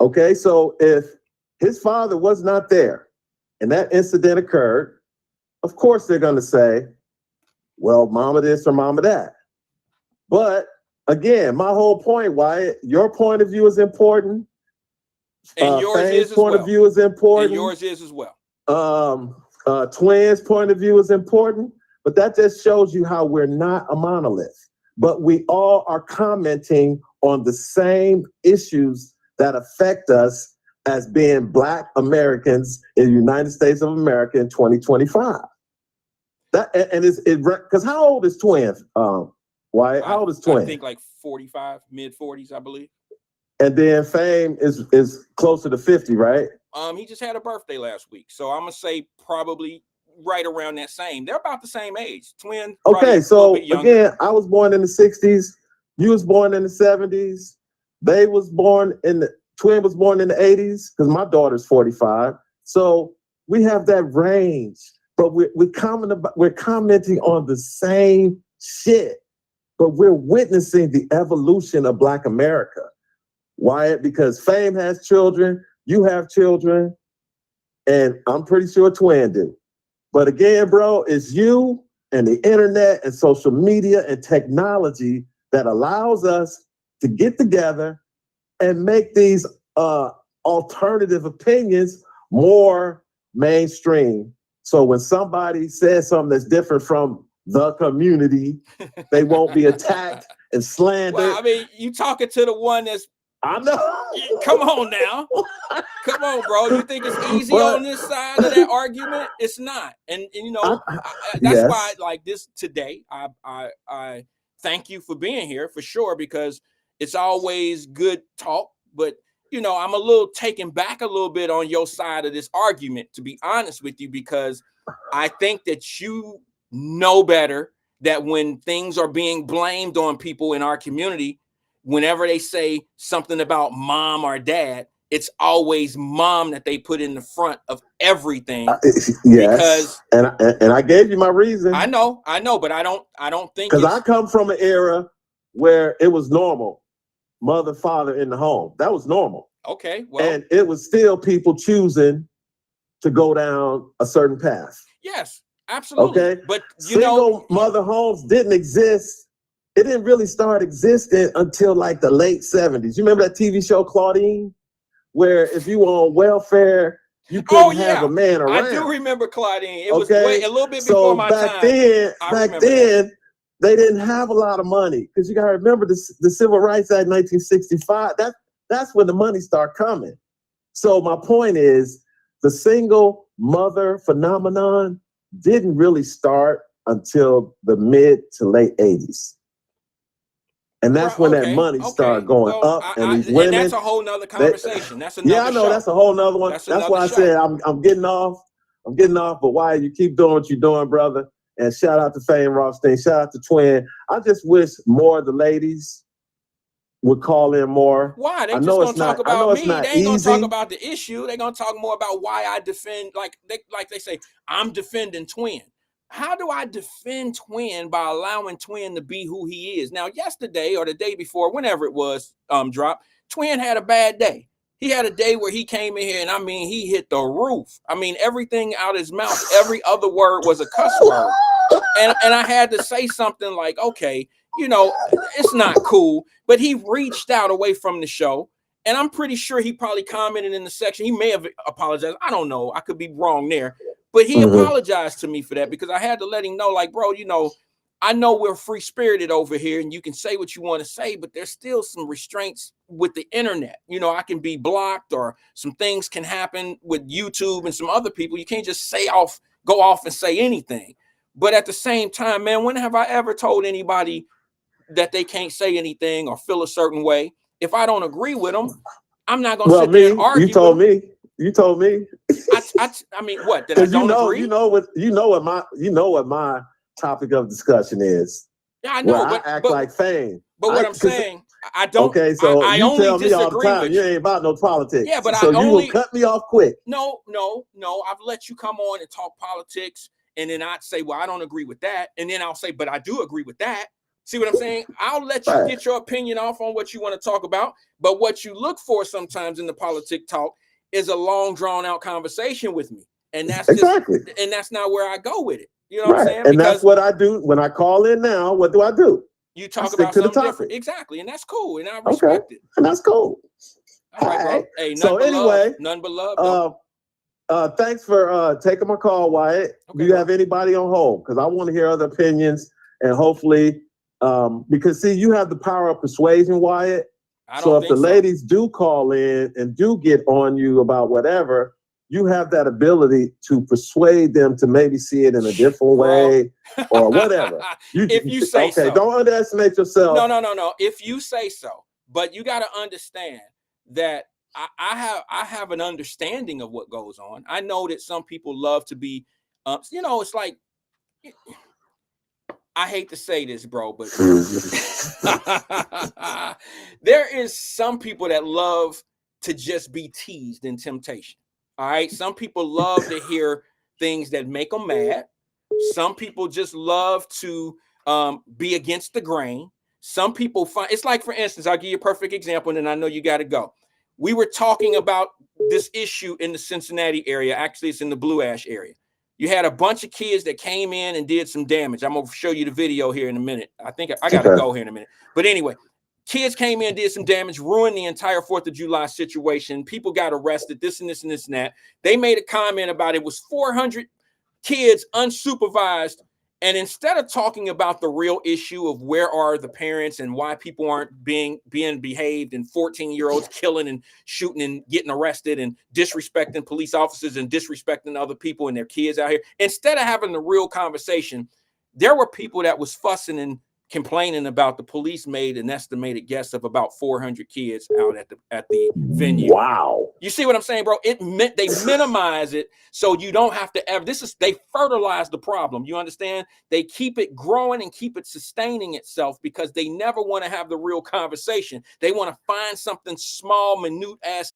Okay. So if his father was not there and that incident occurred, of course they're going to say, well, mama this or mama that. But again, my whole point, Wyatt, your point of view is important. And yours is as point of view is important. And yours is as well. Twins' point of view is important. But that just shows you how we're not a monolith. But we all are commenting on the same issues that affect us as being Black Americans in the United States of America in 2025. Because how old is Twin? Wyatt, how old is Twin? I think like 45, mid 40s, I believe. And then Fame is closer to 50, right? He just had a birthday last week, so I'm gonna say probably right around that same. They're about the same age. Twin. Okay, so again, I was born in the 60s. You was born in the 70s. Twin was born in the 80s, because my daughter's 45. So we have that range, but we're commenting on the same shit, but we're witnessing the evolution of Black America. Wyatt, because Fame has children, you have children, and I'm pretty sure Twin do. But again, bro, it's you and the internet and social media and technology that allows us to get together and make these alternative opinions more mainstream. So when somebody says something that's different from the community, they won't be attacked and slandered. Well, I mean, you talking to the one that's, I know. Come on now. Come on, bro. You think it's easy on this side of that argument? It's not. And you know, that's why, like this today, I thank you for being here for sure, because it's always good talk. But you know, I'm a little taken back a little bit on your side of this argument, to be honest with you, because I think that you know better that when things are being blamed on people in our community, whenever they say something about mom or dad, it's always mom that they put in the front of everything. Yes, and I gave you my reason. I know, but I don't think, because I come from an era where it was normal, mother, father in the home. That was normal. Okay, well, and it was still people choosing to go down a certain path. Yes, absolutely. Okay, but you single mother homes didn't exist. It didn't really start existing until like the late 70s. You remember that TV show Claudine, where if you were on welfare, you couldn't have a man around? I do remember Claudine. It was a little bit before my time. Back then, they didn't have a lot of money, because you got to remember the Civil Rights Act 1965. That's when the money started coming. So my point is, the single mother phenomenon didn't really start until the mid to late 80s. And that's when that money started going up, and these women. And that's a whole nother conversation. That's another I know show. That's a whole nother one. That's why I said I'm getting off. I'm getting off. But why you keep doing what you're doing, brother? And shout out to Fame Rothstein. Shout out to Twin. I just wish more of the ladies would call in more. Why? They just gonna talk about me. They ain't gonna talk about the issue. They're gonna talk more about why I defend, like they say, I'm defending Twin. How do I defend Twin by allowing Twin to be who he is? Now, yesterday or the day before, whenever it was dropped, Twin had a bad day. He had a day where he came in here and I mean, he hit the roof. I mean, everything out his mouth, every other word was a cuss word. And I had to say something like, okay, you know, it's not cool, but he reached out away from the show. And I'm pretty sure he probably commented in the section. He may have apologized. I don't know. I could be wrong there. But he apologized to me for that, because I had to let him know, like, bro, you know, I know we're free-spirited over here and you can say what you want to say, but there's still some restraints with the internet. You know, I can be blocked, or some things can happen with YouTube and some other people. You can't just go off and say anything. But at the same time, man, when have I ever told anybody that they can't say anything or feel a certain way? If I don't agree with them, I'm not going to sit there and argue. You told me. I mean, what? That I don't agree? You know what my topic of discussion is. Yeah, I know. I act like Fame. But what I'm saying, I don't. Okay, so I you only tell me all the disagree time with you ain't about no politics. Yeah, but so you will cut me off quick. No. I've let you come on and talk politics, and then I'd say, well, I don't agree with that, and then I'll say, but I do agree with that. See what I'm saying? I'll let you get your opinion off on what you want to talk about, but what you look for sometimes in the politic talk is a long, drawn-out conversation with me, and that's and that's not where I go with it. You know what I'm saying? And that's what I do when I call in now. What do I do? You talk about something different. Exactly, and that's cool, and I respect it. And that's cool. All right, bro. Hey, none but love. Thanks for taking my call, Wyatt. Do you have anybody on hold? Because I want to hear other opinions, and hopefully, because see, you have the power of persuasion, Wyatt. So if the ladies do call in and do get on you about whatever, you have that ability to persuade them to maybe see it in a different way or whatever. If you say so. Don't underestimate yourself. No. If you say so, but you got to understand that I have an understanding of what goes on. I know that some people love to be You know, it's like, I hate to say this, bro, but there is some people that love to just be teased in temptation. All right. Some people love to hear things that make them mad. Some people just love to be against the grain. Some people find it's like, for instance, I'll give you a perfect example, and then I know you got to go. We were talking about this issue in the Cincinnati area. Actually, it's in the Blue Ash area. You had a bunch of kids that came in and did some damage. I'm going to show you the video here in a minute. I think I got to go here in a minute. But anyway, kids came in, did some damage, ruined the entire 4th of July situation. People got arrested, this and this and this and that. They made a comment about it was 400 kids unsupervised. And instead of talking about the real issue of where are the parents and why people aren't being behaved, and 14-year-olds killing and shooting and getting arrested and disrespecting police officers and disrespecting other people and their kids out here, instead of having the real conversation, there were people that was fussing and complaining about the police made an estimated guess of about 400 kids out at the venue. Wow. You see what I'm saying, bro? It meant they minimize it so you don't have to ever. They fertilize the problem. You understand? They keep it growing and keep it sustaining itself because they never want to have the real conversation. They want to find something small, minute ass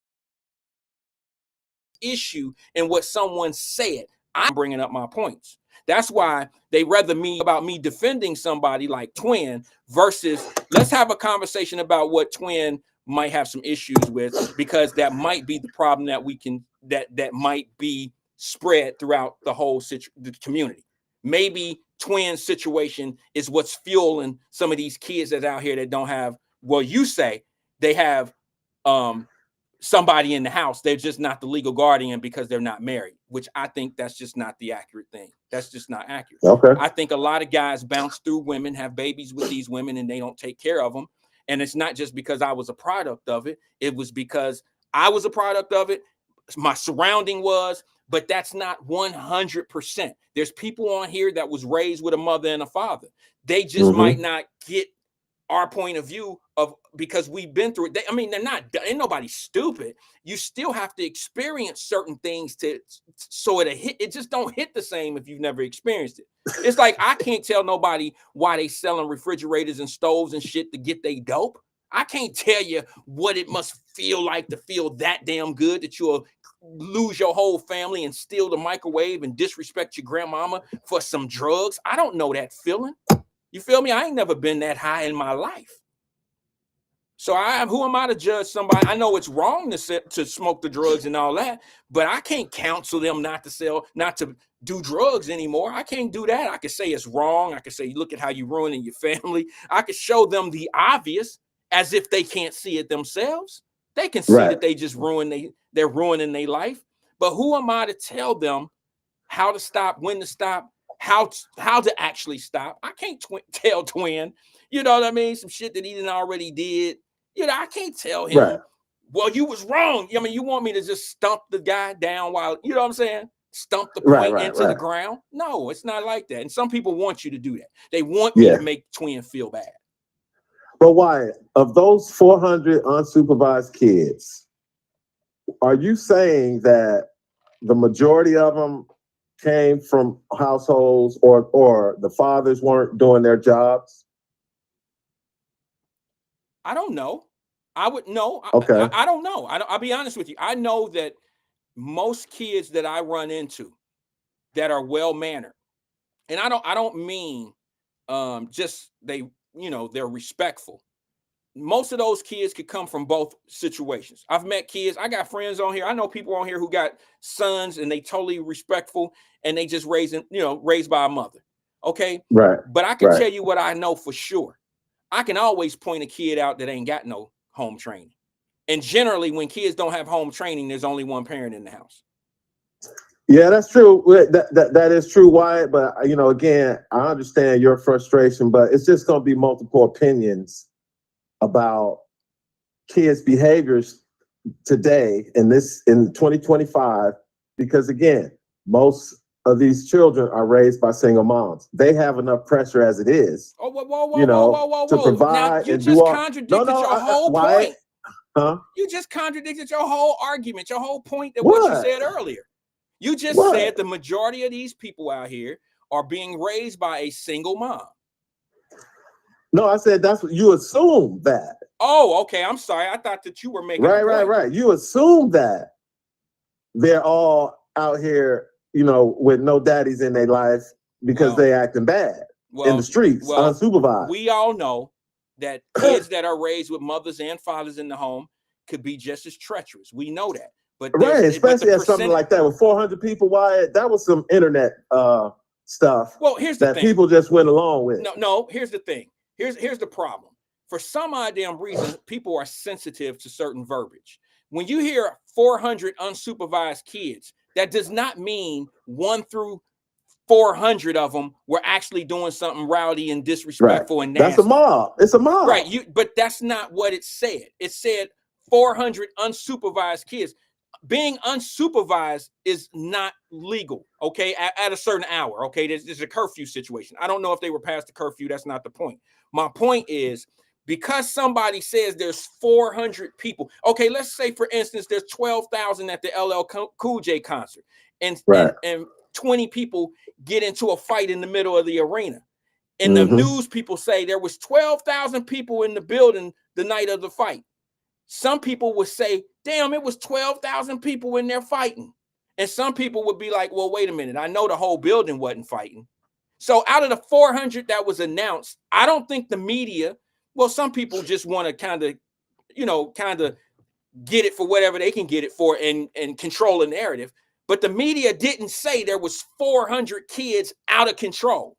issue in what someone said. I'm bringing up my points. That's why they rather about me defending somebody like Twin versus let's have a conversation about what Twin might have some issues with, because that might be the problem that might be spread throughout the whole the community. Maybe Twin's situation is what's fueling some of these kids that's out here that don't have, well, you say they have somebody in the house. They're just not the legal guardian because they're not married, which I think that's just not the accurate thing. That's just not accurate. Okay. I think a lot of guys bounce through women, have babies with these women, and they don't take care of them. And it's not just because I was a product of it. It was because I was a product of it. My surrounding was, but that's not 100%. There's people on here that was raised with a mother and a father. They just might not get our point of view of, because we've been through it. Ain't nobody stupid. You still have to experience certain things so it just don't hit the same if you've never experienced it. It's like, I can't tell nobody why they selling refrigerators and stoves and shit to get they dope. I can't tell you what it must feel like to feel that damn good that you'll lose your whole family and steal the microwave and disrespect your grandmama for some drugs. I don't know that feeling. You feel me? I ain't never been that high in my life. So who am I to judge somebody? I know it's wrong to smoke the drugs and all that, but I can't counsel them not to do drugs anymore. I can't do that. I can say it's wrong. I can say, look at how you're ruining your family. I can show them the obvious as if they can't see it themselves. They can see that they just they're ruining their life. But who am I to tell them how to stop, when to stop, how to actually stop? I can't tell Twin, you know what I mean? Some shit that he didn't already did. You know, I can't tell him, well, you was wrong. I mean, you want me to just stump the guy down while, you know what I'm saying? Stump the point into the ground? No, it's not like that. And some people want you to do that. They want me to make Twin feel bad. But Wyatt, of those 400 unsupervised kids, are you saying that the majority of them came from households or the fathers weren't doing their jobs? I don't know. I would know. Okay. I don't know. I'll be honest with you. I know that most kids that I run into that are well-mannered, and I don't mean just they're respectful. Most of those kids could come from both situations. I've met kids. I got friends on here. I know people on here who got sons and they totally respectful and they just raised by a mother. Okay. Right. But I can tell you what I know for sure. I can always point a kid out that ain't got no home training. And generally when kids don't have home training, there's only one parent in the house. Yeah, that's true. That is true, Wyatt. But, again, I understand your frustration, but it's just going to be multiple opinions about kids' behaviors today in 2025, because again, most of these children are raised by single moms. They have enough pressure as it is. Oh, whoa, to provide. Now, you and just do all, contradicted your whole point. Huh? You just contradicted your whole argument, your whole point that what you said earlier. You just said the majority of these people out here are being raised by a single mom. No, I said that's what you assume that. Oh, okay. I'm sorry. I thought that you were making right. You assume that they're all out here, you know, with no daddies in their life because they acting bad in the streets, unsupervised. We all know that kids that are raised with mothers and fathers in the home could be just as treacherous. We know that. But especially at something like that with 400 people, Wyatt, that was some internet stuff. Well, here's the thing. People just went along with. No, here's the thing. Here's the problem. For some odd-damn reason, people are sensitive to certain verbiage. When you hear 400 unsupervised kids, that does not mean 1 through 400 of them were actually doing something rowdy and disrespectful and nasty. That's a mob. It's a mob. Right. But that's not what it said. It said 400 unsupervised kids. Being unsupervised is not legal, okay, at a certain hour, okay? There's a curfew situation. I don't know if they were past the curfew. That's not the point. My point is, because somebody says there's 400 people, okay, let's say, for instance, there's 12,000 at the LL Cool J concert, and 20 people get into a fight in the middle of the arena. And the news people say there was 12,000 people in the building the night of the fight. Some people would say, damn, it was 12,000 people in there fighting. And some people would be like, well, wait a minute. I know the whole building wasn't fighting. So out of the 400 that was announced, I don't think the media, well, some people just want to kind of get it for whatever they can get it for and control a narrative. But the media didn't say there was 400 kids out of control.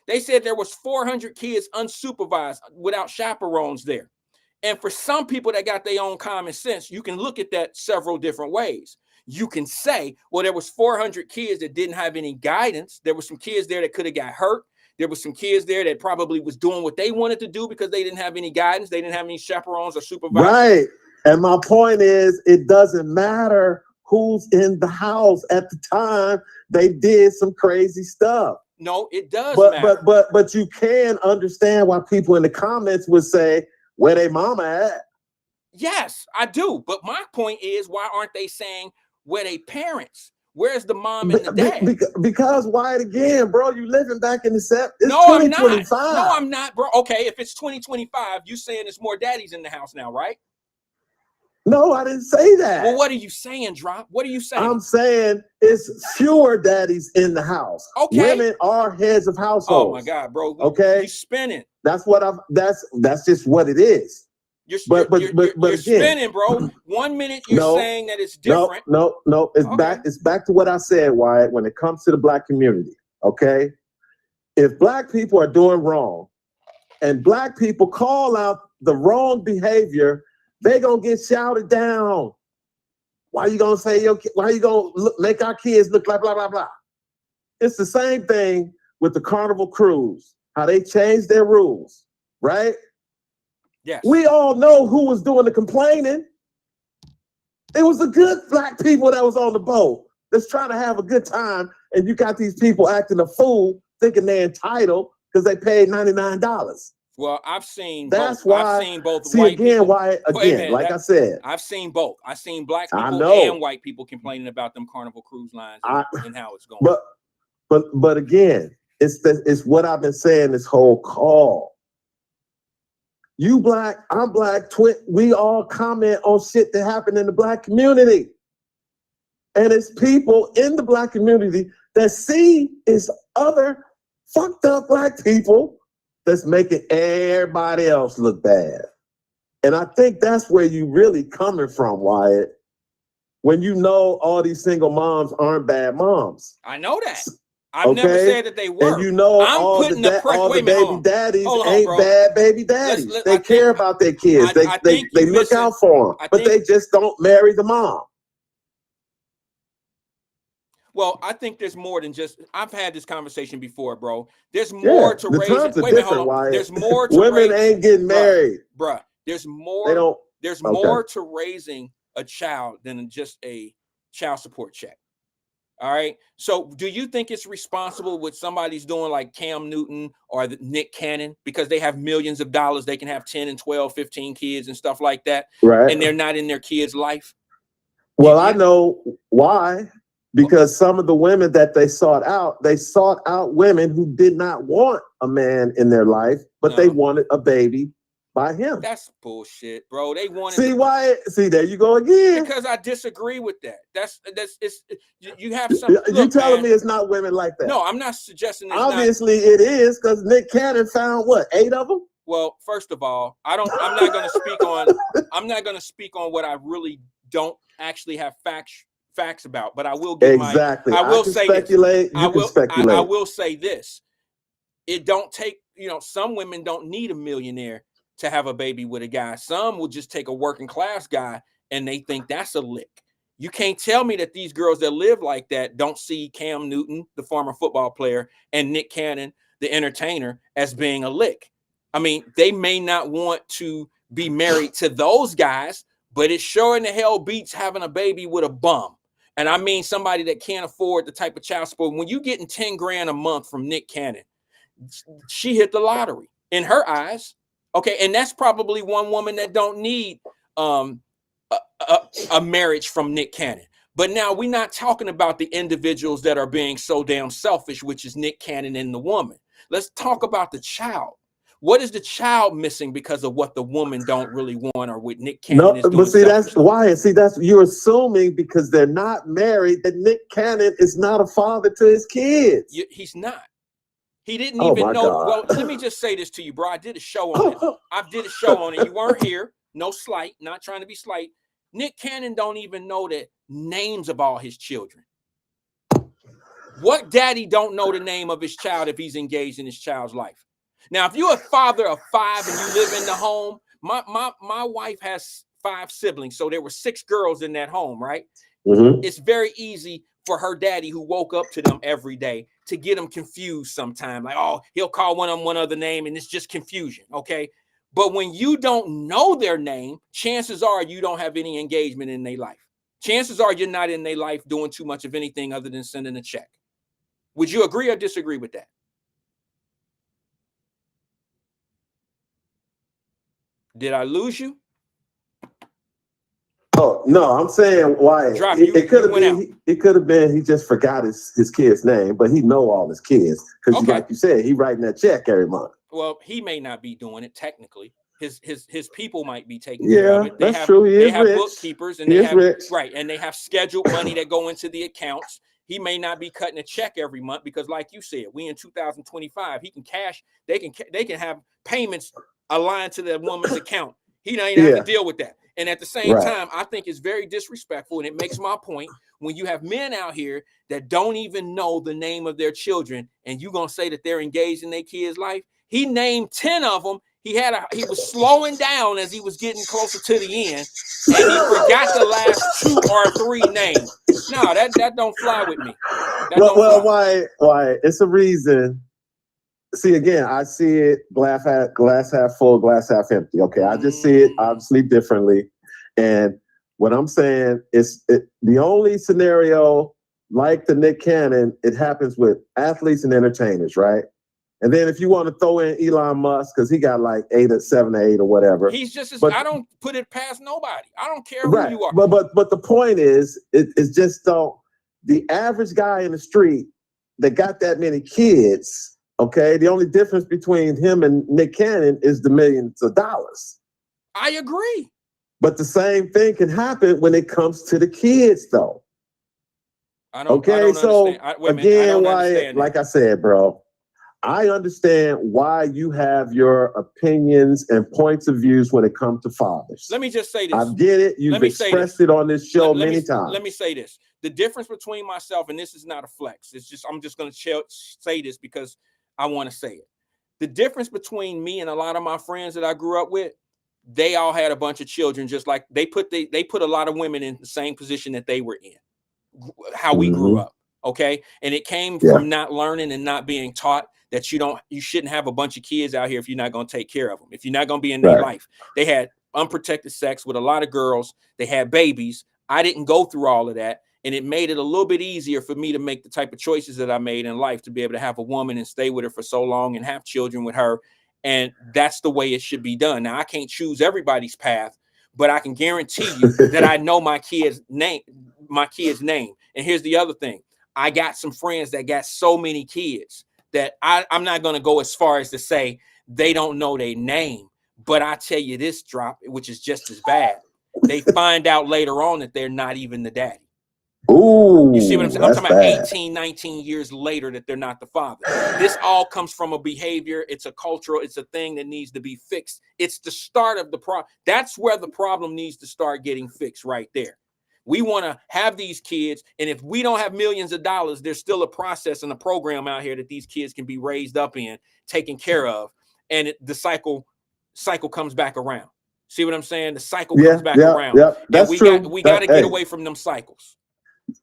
They said there was 400 kids unsupervised without chaperones there. And for some people that got their own common sense, you can look at that several different ways. You can say, well, there was 400 kids that didn't have any guidance. There were some kids there that could have got hurt. There was some kids there that probably was doing what they wanted to do because they didn't have any guidance. They didn't have any chaperones or supervisors. Right. And my point is, it doesn't matter who's in the house at the time. They did some crazy stuff. No, it does matter. But you can understand why people in the comments would say, where they mama at? Yes, I do. But my point is, why aren't they saying where they parents? Where's the mom and the dad? Because Wyatt, again, bro, you living back in the set. It's no, 2025. I'm not. No, I'm not, bro. Okay, if it's 2025, you saying there's more daddies in the house now, right? No, I didn't say that. Well, what are you saying, Drop? What are you saying? I'm saying it's fewer daddies in the house. Okay. Women are heads of households. Oh my God, bro. Okay. You're spinning. That's just what it is. You're spinning, bro. 1 minute you're saying that it's different. No. It's back to what I said, Wyatt, when it comes to the Black community. Okay. If Black people are doing wrong and Black people call out the wrong behavior, they gonna get shouted down. Why you gonna say why you gonna make our kids look like blah blah blah? It's the same thing with the Carnival Cruise, how they changed their rules, right? Yes. We all know who was doing the complaining. It was the good Black people that was on the boat that's trying to have a good time, and you got these people acting a fool, thinking they're entitled because they paid $99. Well, I've seen that's both. why. I've seen both. See, white again, people. Why again? Like I said, I've seen both. I've seen Black people and white people complaining about them Carnival Cruise lines and how it's going. But again, it's what I've been saying this whole call. You Black, I'm Black. We all comment on shit that happened in the Black community, and it's people in the Black community that see it's other fucked up Black people that's making everybody else look bad. And I think that's where you really coming from, Wyatt. When you know all these single moms aren't bad moms. I know that. I've never said that they were. And you know all the baby daddies ain't bad baby daddies. They care about their kids. They look out for them, but they just don't marry the mom. Well, I think there's more than just. I've had this conversation before, bro. There's more to raise. Wait a minute, hold on. There's more to women ain't getting married, bruh. There's more. They don't. There's more to raising a child than just a child support check. All right. So, do you think it's responsible what somebody's doing like Cam Newton or Nick Cannon because they have millions of dollars? They can have 10 and 12, 15 kids and stuff like that, right? And they're not in their kids' life. Well, I know why. because some of the women that they sought out women who did not want a man in their life, but they wanted a baby by him. That's bullshit, bro. They wanted. See why? See, there you go again. Because I disagree with that. You have some. You telling me it's not women like that? No, I'm not suggesting. Obviously, it is, because Nick Cannon found what, 8 of them. Well, first of all, I'm not going to speak on what I really don't actually have facts about, but I will give exactly. I will say speculate. this. I will say this. It don't take, some women don't need a millionaire to have a baby with a guy. Some will just take a working class guy and they think that's a lick. You can't tell me that these girls that live like that don't see Cam Newton, the former football player, and Nick Cannon, the entertainer, as being a lick. I mean, they may not want to be married to those guys, but it sure in the hell beats having a baby with a bum. And I mean somebody that can't afford the type of child support. When you getting 10 grand a month from Nick Cannon, she hit the lottery in her eyes. Okay, and that's probably one woman that don't need a marriage from Nick Cannon. But now we're not talking about the individuals that are being so damn selfish, which is Nick Cannon and the woman. Let's talk about the child. What is the child missing because of what the woman don't really want, or what Nick Cannon is doing? But see, that's why. See, that's, you're assuming because they're not married that Nick Cannon is not a father to his kids. He's not. He didn't even know. God. Well, let me just say this to you, bro. I did a show on it. I did a show on it. You weren't here. No slight. Not trying to be slight. Nick Cannon don't even know the names of all his children. What daddy don't know the name of his child if he's engaged in his child's life? Now, if you're a father of 5 and you live in the home, my wife has 5 siblings, so there were 6 girls in that home, right? Mm-hmm. It's very easy for her daddy, who woke up to them every day, to get them confused sometime. Like, oh, he'll call one of them one other name, and it's just confusion, okay? But when you don't know their name, chances are you don't have any engagement in their life. Chances are you're not in their life doing too much of anything other than sending a check. Would you agree or disagree with that? Did I lose you? Oh no, I'm saying why it could have been. It could have been he just forgot his kid's name, but he know all his kids because, like you said, he writing that check every month. Well, he may not be doing it technically. His people might be taking care of it. That's true. They have bookkeepers, and they have scheduled money that go into the accounts. He may not be cutting a check every month because, like you said, we in 2025. He can cash. They can have payments aligned to the woman's account. He don't even have to deal with that. And at the same time, I think it's very disrespectful, and it makes my point when you have men out here that don't even know the name of their children, and you gonna say that they're engaged in their kids' life. He named 10 of them. He was slowing down as he was getting closer to the end, and he forgot the last 2 or 3 names. No, that don't fly with me. Why? It's a reason. See, again, I see it glass half full, glass half empty. Okay, I just see it obviously differently. And what I'm saying is the only scenario like the Nick Cannon, it happens with athletes and entertainers, right? And then if you want to throw in Elon Musk, because he got like 7 or 8 or whatever. He's just I don't put it past nobody. I don't care who you are. But the point is, it's just the average guy in the street that got that many kids. Okay, the only difference between him and Nick Cannon is the millions of dollars. I agree. But the same thing can happen when it comes to the kids, though. I don't understand. Like I said, bro, I understand why you have your opinions and points of views when it comes to fathers. Let me just say this. I get it. You've expressed it on this show many times. Let me say this. The difference between myself, and this is not a flex. I'm just going to say this because I want to say it. The difference between me and a lot of my friends that I grew up with, they all had a bunch of children, just like they put a lot of women in the same position that they were in, how we grew up. Okay. And it came from not learning and not being taught that you shouldn't have a bunch of kids out here if you're not going to take care of them, if you're not going to be in their life. They had unprotected sex with a lot of girls. They had babies. I didn't go through all of that. And it made it a little bit easier for me to make the type of choices that I made in life, to be able to have a woman and stay with her for so long and have children with her. And that's the way it should be done. Now, I can't choose everybody's path, but I can guarantee you that I know my kids' name, my kid's name. And here's the other thing. I got some friends that got so many kids that I'm not going to go as far as to say they don't know their name. But I tell you this, Drop, which is just as bad. They find out later on that they're not even the daddy. Ooh, you see what I'm saying? I'm that's talking about bad. 18, 19 years later that they're not the father. This all comes from a behavior. It's a cultural, it's a thing that needs to be fixed. It's the start of the problem. That's where the problem needs to start getting fixed right there. We want to have these kids, and if we don't have millions of dollars, there's still a process and a program out here that these kids can be raised up in, taken care of, and the cycle comes back around. See what I'm saying? The cycle comes back around. Yeah, that's true. We got to get away from them cycles.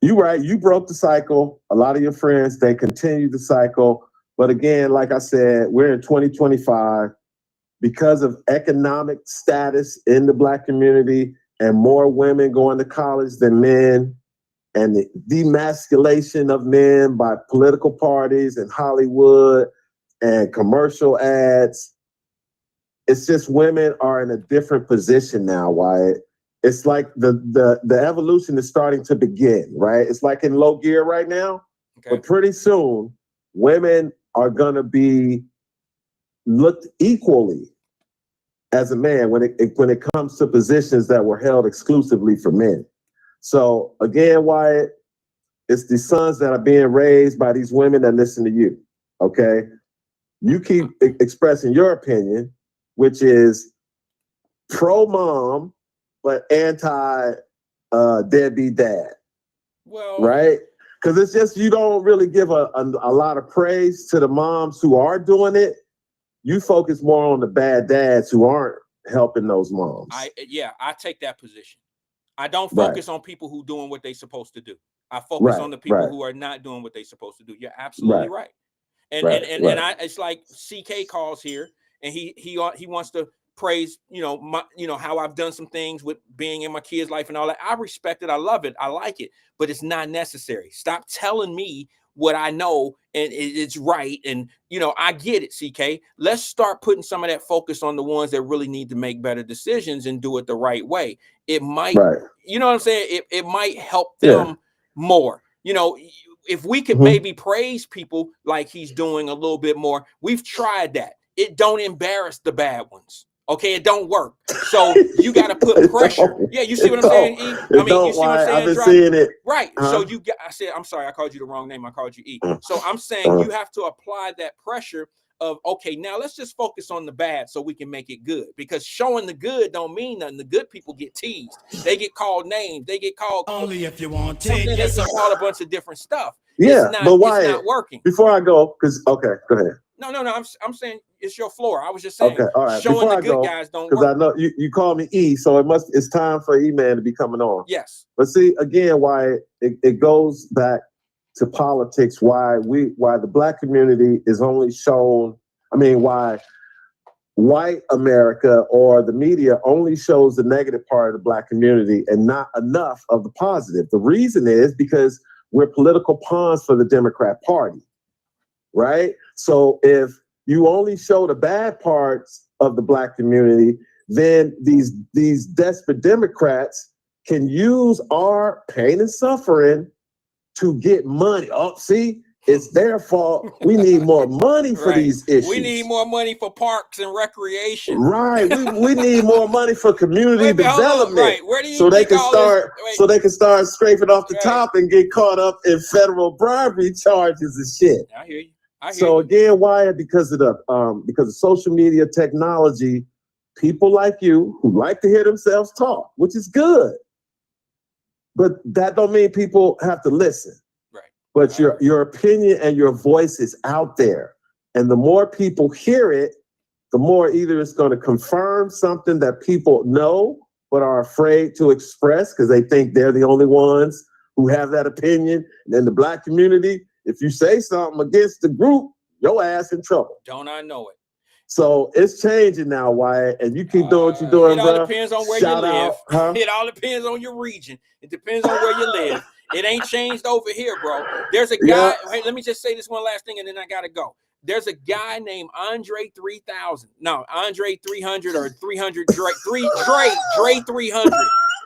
You're right. You broke the cycle. A lot of your friends, they continue the cycle. But again, like I said, we're in 2025 because of economic status in the Black community and more women going to college than men and the demasculation of men by political parties and Hollywood and commercial ads. It's just women are in a different position now, Wyatt. It's like the evolution is starting to begin, right? It's like in low gear right now, but pretty soon women are going to be looked equally as a man when it comes to positions that were held exclusively for men. So again, Wyatt, it's the sons that are being raised by these women that listen to you, okay? You keep expressing your opinion, which is pro-mom, but anti deadbeat dad. Well, right? Because it's just you don't really give a lot of praise to the moms who are doing it. You focus more on the bad dads who aren't helping those moms. I take that position. I don't focus on people who doing what they're supposed to do. I focus on the people who are not doing what they're supposed to do. You're absolutely right. And it's like CK calls here, and he wants to praise, how I've done some things with being in my kids' life and all that. I respect it. I love it. I like it, but it's not necessary. Stop telling me what I know and it's right. And, I get it, CK. Let's start putting some of that focus on the ones that really need to make better decisions and do it the right way. It might, you know what I'm saying? It might help them more. If we could maybe praise people like he's doing a little bit more. We've tried that. It don't embarrass the bad ones. Okay, it don't work. So you got to put pressure. Yeah, you see what I'm saying, E? I mean, you see what I'm saying? I've been seeing it. Right. So I'm sorry, I called you the wrong name. I called you E. So I'm saying you have to apply that pressure of, okay, now let's just focus on the bad so we can make it good. Because showing the good don't mean nothing. The good people get teased. They get called names. They get called only if you want to. They get called a bunch of different stuff. But why? It's not working. Before I go, go ahead. No. I'm saying it's your floor. I was just saying. Okay, all right. Showing Before the good guys don't work. Because I know you call me E, so it's time for E-Man to be coming on. Yes. But see, again, why it goes back to politics, why the Black community is only shown, why white America or the media only shows the negative part of the Black community and not enough of the positive. The reason is because we're political pawns for the Democrat Party, right? So if you only show the bad parts of the Black community, then these desperate Democrats can use our pain and suffering to get money. Oh, see, it's their fault. We need more money for these issues. We need more money for parks and recreation. Right. We need more money for community development. Right. Where do you so they can start scraping off the top and get caught up in federal bribery charges and shit. I hear you. So again, why? Because of social media technology, people like you who like to hear themselves talk, which is good. But that don't mean people have to listen. Right. But your opinion and your voice is out there. And the more people hear it, the more either it's going to confirm something that people know but are afraid to express because they think they're the only ones who have that opinion. And in the Black community, if you say something against the group, your ass in trouble. Don't I know it? So it's changing now, Wyatt, and you keep doing what you're doing, bro. It all depends on where you live. It all depends on your region. It depends on where you live. It ain't changed over here, bro. There's a guy. Hey, let me just say this one last thing, and then I gotta go. There's a guy named Andre 3000. No, Andre 300 or 300 Dre 300.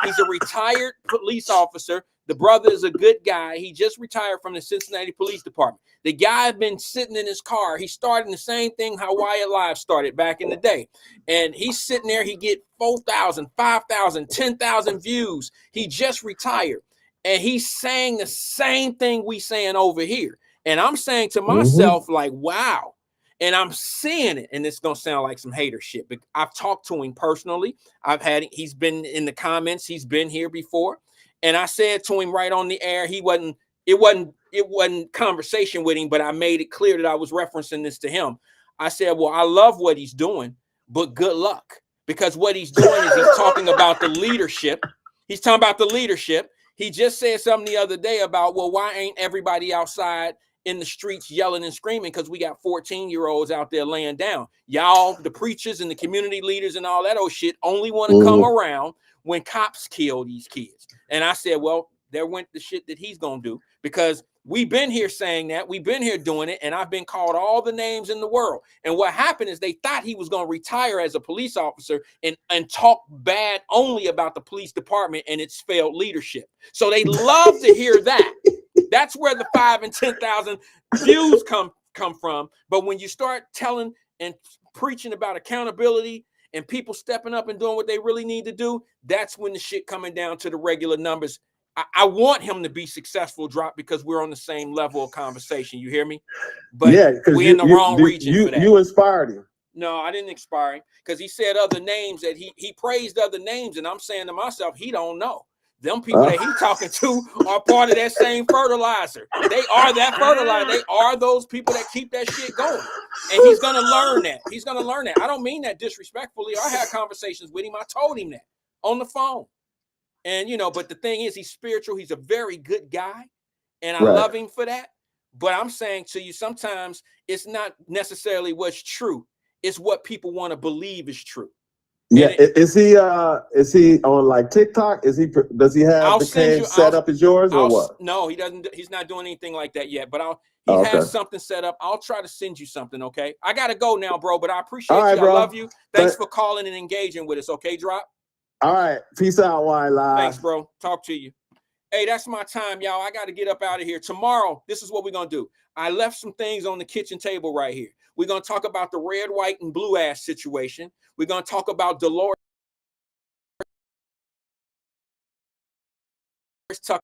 He's a retired police officer. The brother is a good guy. He just retired from the Cincinnati Police Department. The guy had been sitting in his car. He started the same thing how Wyatt Live started back in the day. And he's sitting there. He get 4,000, 5,000, 10,000 views. He just retired. And he's saying the same thing we saying over here. And I'm saying to myself, like, wow. And I'm seeing it. And it's going to sound like some hater shit. But I've talked to him personally. He's been in the comments. He's been here before. And I said to him right on the air, it wasn't conversation with him, but I made it clear that I was referencing this to him. I said, well, I love what he's doing, but good luck. Because what he's doing is he's talking about the leadership. He's talking about the leadership. He just said something the other day about, well, why ain't everybody outside in the streets yelling and screaming? Because we got 14-year-olds out there laying down. Y'all, the preachers and the community leaders and all that old shit only want to come around when cops kill these kids. And I said, well, there went the shit that he's going to do, because we've been here saying that. We've been here doing it. And I've been called all the names in the world. And what happened is they thought he was going to retire as a police officer and talk bad only about the police department and its failed leadership. So they love to hear that. That's where the 5,000 and 10,000 views come from. But when you start telling and preaching about accountability and people stepping up and doing what they really need to do, that's when the shit coming down to the regular numbers. I want him to be successful, Drop, because we're on the same level of conversation. You hear me? But yeah, we're in the wrong region for that. You inspired him. No, I didn't inspire him, because he said other names that he praised other names. And I'm saying to myself, he don't know. Them people that he talking to are part of that same fertilizer. They are that fertilizer. They are those people that keep that shit going. And he's going to learn that. He's going to learn that. I don't mean that disrespectfully. I had conversations with him. I told him that on the phone. And, but the thing is, he's spiritual. He's a very good guy. And I love him for that. But I'm saying to you, sometimes it's not necessarily what's true. It's what people want to believe is true. Yeah, is he on like TikTok? Does he have the same setup as yours or what? No, he doesn't. He's not doing anything like that yet. But he has something set up. I'll try to send you something. Okay, I gotta go now, bro. But I appreciate you. Bro. I love you. Thanks for calling and engaging with us. Okay, Drop. All right, peace out, Wyatt Live. Thanks, bro. Talk to you. Hey, that's my time, y'all. I got to get up out of here. Tomorrow, this is what we're gonna do. I left some things on the kitchen table right here. We're going to talk about the red, white, and blue ass situation. We're going to talk about Dolores Tucker.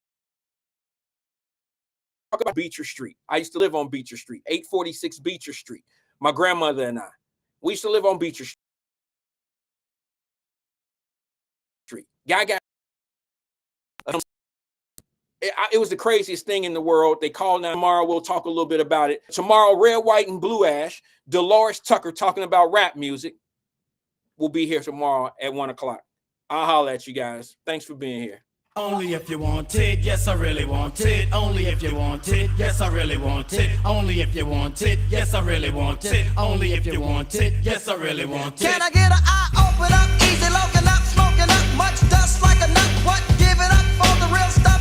Talk about Beecher Street. I used to live on Beecher Street, 846 Beecher Street. My grandmother and I. We used to live on Beecher Street. Guy got... It was the craziest thing in the world. They called now. Tomorrow, we'll talk a little bit about it. Tomorrow, Red, White, and Blue Ash. Dolores Tucker talking about rap music. We'll be here tomorrow at 1 o'clock. I'll holler at you guys. Thanks for being here. Only if you want it, yes, I really want it. Only if you want it, yes, I really want it. Only if you want it, yes, I really want it. Only if you want it, yes, I really want it. Can I get an eye open up, easy looking up, smoking up, much dust like a nut? What? Give it up for the real stuff.